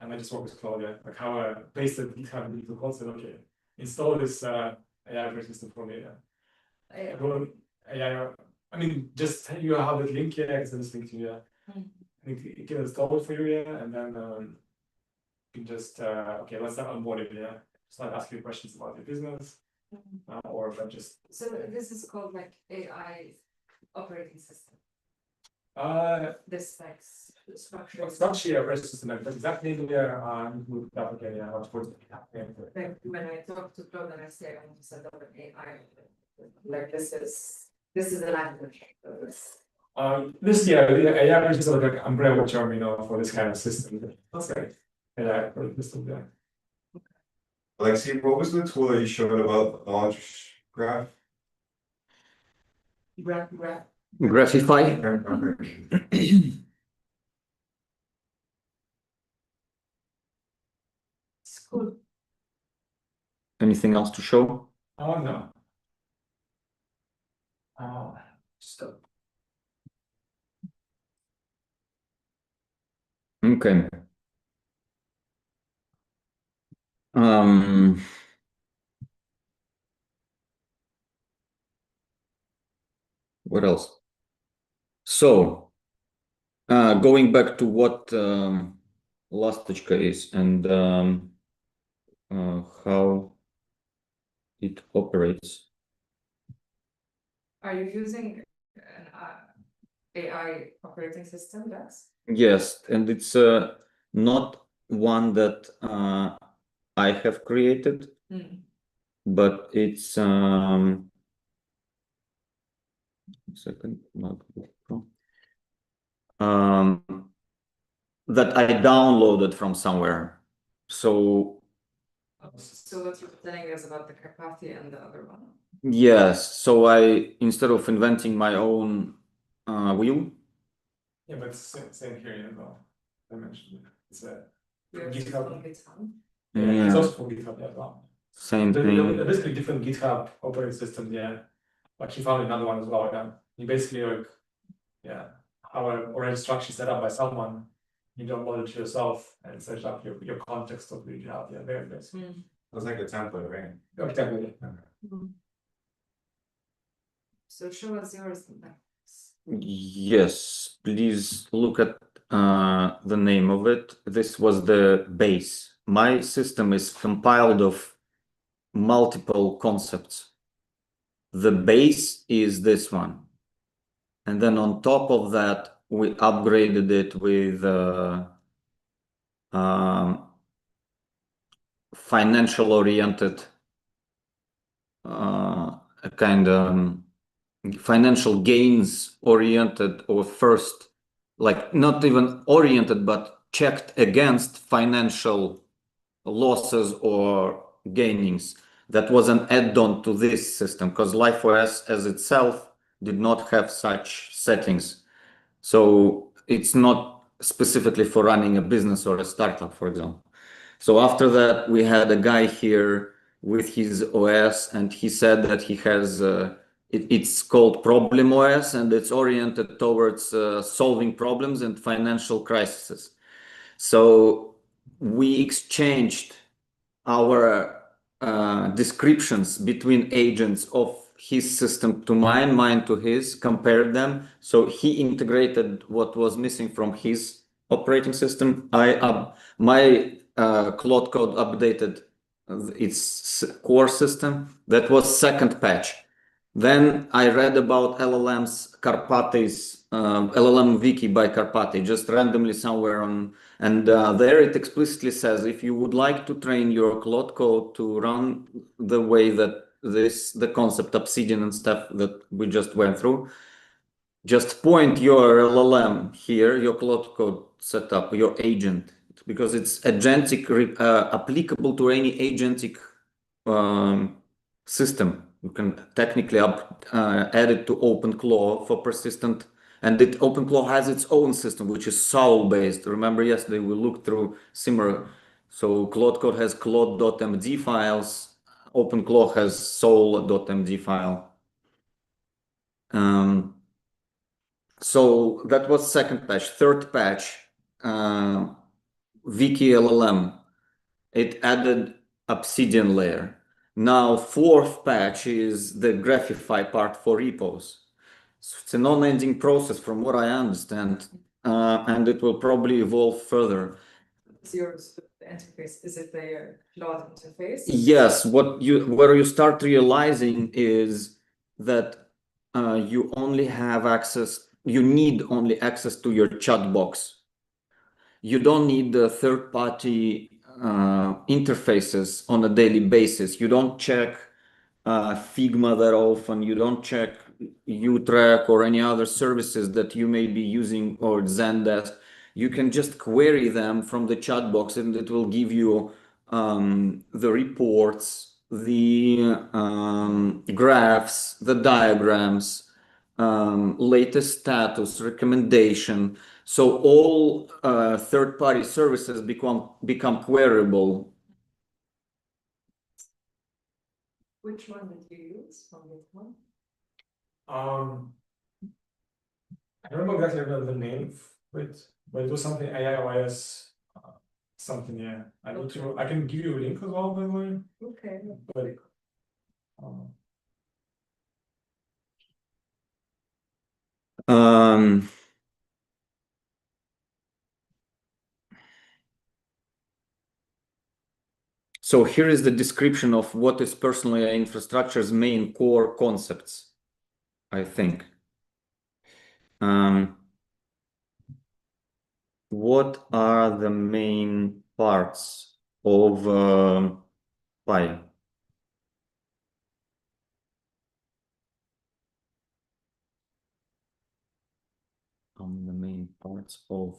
and I just work with Claude. Yeah, like how I pasted GitHub into Claude. Said, okay, install this AI operating system for me. Yeah. Well, AI. I mean, just you have that link here. I can send this link to you. Yeah. You can install it for you, yeah, and then you can just okay, let's start onboarding, yeah. Start asking questions about your business, or if I just. So this is called like AI operating system. This like structure. Structure operating system, but exactly there. Okay, yeah. Like when I talk to Claude and I say I want to set up an AI, like this is a language. This yeah, AI is sort of like umbrella term, you know, for this kind of system. That's right. AI operating system, yeah. Alexei, what was the tool that you showed about knowledge graph? Graphify. It's cool. Anything else to show? Oh, no. Oh, stop. Okay. What else? So, going back to what Lastочка is and how it operates. Are you using an AI operating system, Dex? Yes, and it's not one that I have created, but it's second. That I downloaded from somewhere. So So what you're telling us about the Karpathy and the other one? yes, so I instead of inventing my own wheel. Yeah, but it's same here as well. I mentioned it. It's a Yours is GitHub. on GitHub. Yeah, Yeah. it's also from GitHub as well. Same They're thing. basically different GitHub operating systems, yeah. But he found another one as well, yeah. You basically like, yeah, have an already structure set up by someone. You download it to yourself and set up your context of the GitHub, yeah, very basic. That's like a template, right? Exactly. So show us yours. Yes, please look at the name of it. This was the base. My system is compiled of multiple concepts. The base is this one. And then on top of that, we upgraded it with financial oriented kind of financial gains oriented, or first, like not even oriented, but checked against financial losses or gainings. That was an add-on to this system because LifeOS as itself did not have such settings. So it's not specifically for running a business or a startup, for example. So after that, we had a guy here with his OS, and he said that he has, it's called Problem OS, and it's oriented towards solving problems and financial crises. So we exchanged our descriptions between agents of his system to mine to his, compared them. So he integrated what was missing from his operating system. My Claude code updated its core system. That was second patch. Then I read about LLM's Karpathy's LLM Wiki by Karpathy, just randomly somewhere on, and there it explicitly says if you would like to train your Claude code to run the way that the concept Obsidian and stuff that we just went through, just point your LLM here, your Claude code setup, your agent, because it's agentic, applicable to any agentic system. You can technically add it to OpenClaw for persistent, and OpenClaw has its own system, which is Soul-based. Remember, yesterday we looked through similar. So Claude Code has Claude.md files. OpenClaw has Soul.md file. So that was second patch. Third patch, Wiki LLM, it added Obsidian layer. Now, fourth patch is the Graphify part for repos. So it's a non-ending process from what I understand, and it will probably evolve further. It's yours, the interface, is it the Claude interface? Yes, where you start realizing is that you only have access, you need only access to your chat box. You don't need the third-party interfaces on a daily basis. You don't check Figma that often. You don't check UTrack or any other services that you may be using, or Zendesk. You can just query them from the chat box, and it will give you the reports, the graphs, the diagrams, latest status, recommendation. So all third-party services become queryable. Which one did you use from this one? I don't remember exactly the name, but it was something LLM something. Yeah, I can give you a link as well, by the way. Okay. But So here is the description of what is personal AI infrastructure's main core concepts, I think. What are the main parts of Pi? The main parts of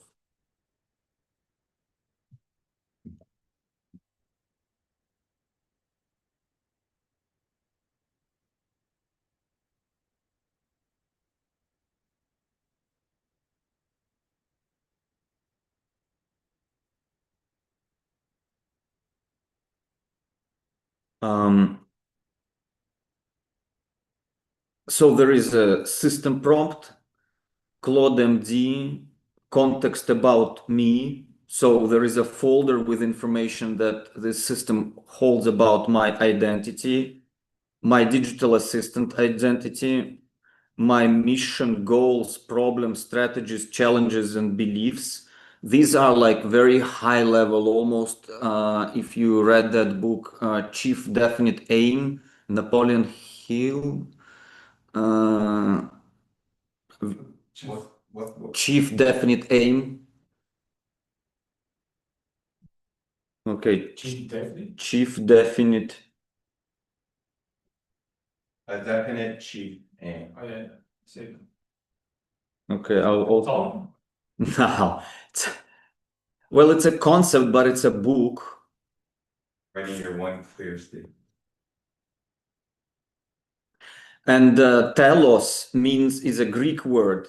so there is a system prompt, Claude MD, context about me. So there is a folder with information that the system holds about my identity, my digital assistant identity, my mission, goals, problems, strategies, challenges, and beliefs. These are like very high level, almost if you read that book, Chief Definite Aim, Napoleon Hill. What? Chief Definite Aim. Okay. Chief Definite. A definite chief aim. oh yeah, Okay, I'll Tom? no. Well, it's a concept, but it's a book. Writing your one clear state. And telos is a Greek word,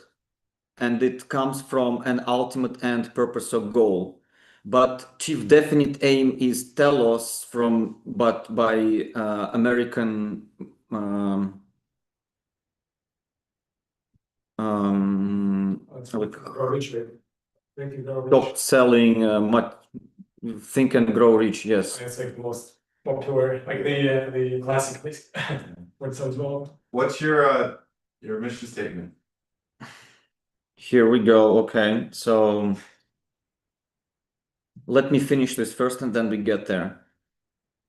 and it comes from an ultimate end, purpose, or goal. But chief definite aim is telos but by American top selling Think and Grow Rich. Yes. It's like the most popular, like the classic words as well. What's your mission statement? Here we go. Okay, so let me finish this first and then we get there.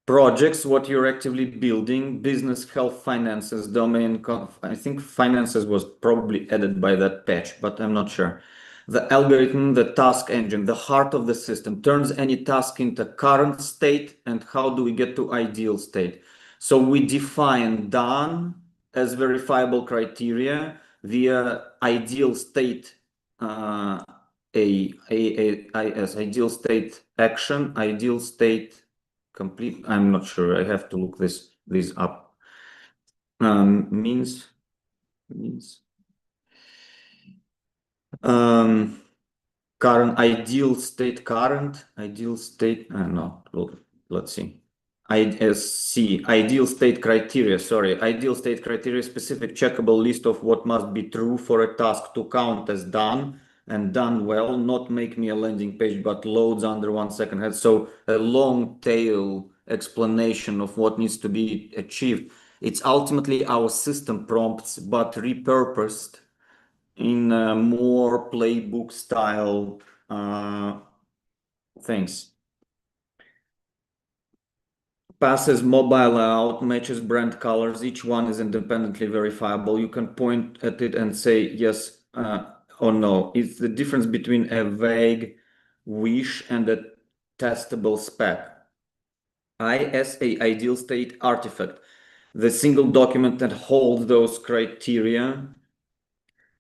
Projects, what you're actively building, business, health, finances, domain. I think finances was probably added by that patch, but I'm not sure. The algorithm, the task engine, the heart of the system, turns any task into current state, and how do we get to ideal state? So we define done as verifiable criteria via ideal state ideal state action, ideal state complete. I'm not sure. I have to look this up. Means current ideal state. No, let's see. Ideal state criteria. Sorry, ideal state criteria, specific checkable list of what must be true for a task to count as done and done well, not make me a landing page, but loads under 1 second head. So a long tail explanation of what needs to be achieved. It's ultimately our system prompts, but repurposed in more playbook style things. Passes mobile out, matches brand colors. Each one is independently verifiable. You can point at it and say yes or no. It's the difference between a vague wish and a testable spec. ISA, ideal state artifact, the single document that holds those criteria,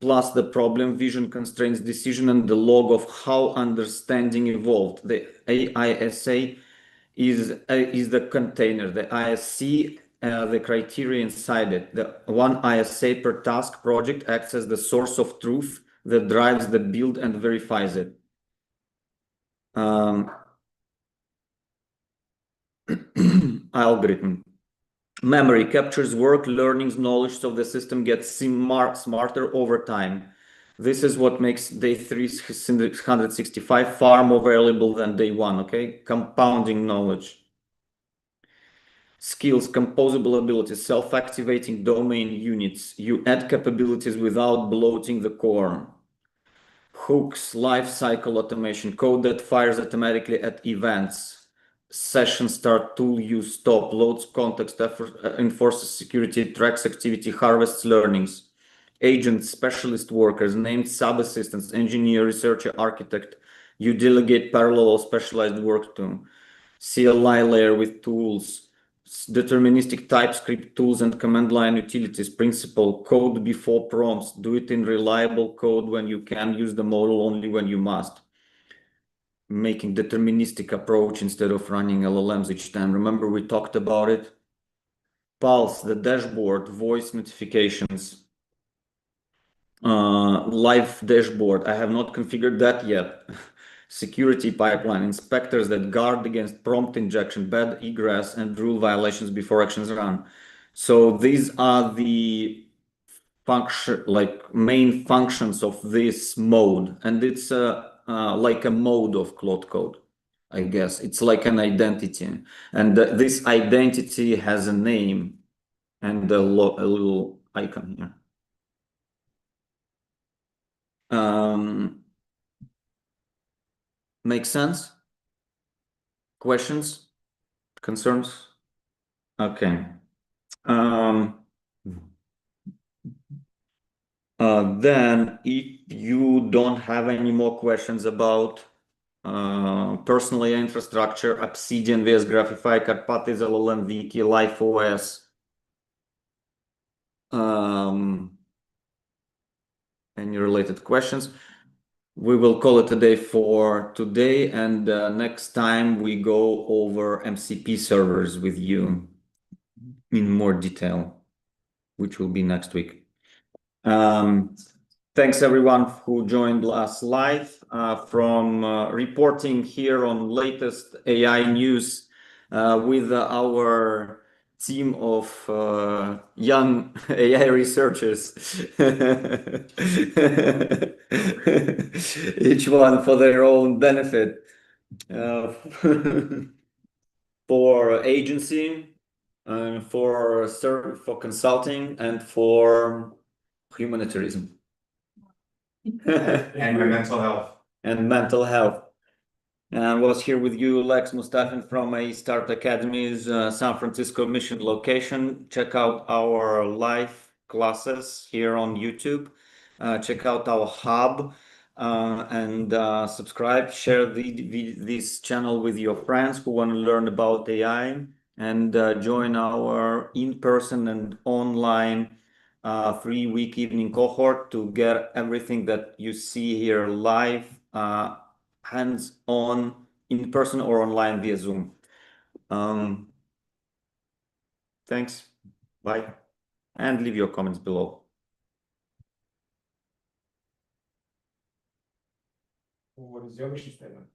plus the problem, vision, constraints, decision, and the log of how understanding evolved. The AISA is the container, the ISC, the criteria inside it. The one ISA per task project acts as the source of truth that drives the build and verifies it. Algorithm. Memory captures work, learnings, knowledge, so the system gets smarter over time. This is what makes day 365 far more valuable than day 1, okay? Compounding knowledge. Skills, composable abilities, self-activating domain units. You add capabilities without bloating the core. Hooks, life cycle automation, code that fires automatically at events. Session start tool, use stop, loads context, enforces security, tracks activity, harvests learnings. Agents, specialist workers, named sub-assistants, engineer, researcher, architect. You delegate parallel or specialized work to. CLI layer with tools. Deterministic TypeScript tools and command line utilities. Principle, code before prompts. Do it in reliable code when you can. Use the model only when you must. Making deterministic approach instead of running LLMs each time. Remember we talked about it? Pulse, the dashboard, voice notifications. Live dashboard. I have not configured that yet. Security pipeline, inspectors that guard against prompt injection, bad egress, and rule violations before actions run. So these are the main functions of this mode, and it's like a mode of Claude Code, I guess. It's like an identity, and this identity has a name and a little icon here. Make sense? Questions? Concerns? Okay. Then if you don't have any more questions about personal AI infrastructure, Obsidian vs Graphify, Karpathy, LLM Wiki, LifeOS, any related questions, we will call it a day for today, and next time we go over MCP servers with you in more detail, which will be next week. Thanks everyone who joined us live from reporting here on latest AI news with our team of young AI researchers, each one for their own benefit, for agency, for consulting, and for humanitarianism. And my mental health. And mental health. And was here with you, Lex Mustafin from A Start Academy's San Francisco mission location. Check out our live classes here on YouTube. Check out our hub and subscribe. Share this channel with your friends who want to learn about AI, and join our in-person and online 3-week evening cohort to get everything that you see here live, hands-on, in person or online via Zoom. Thanks. Bye. And leave your comments below. What is your mission statement?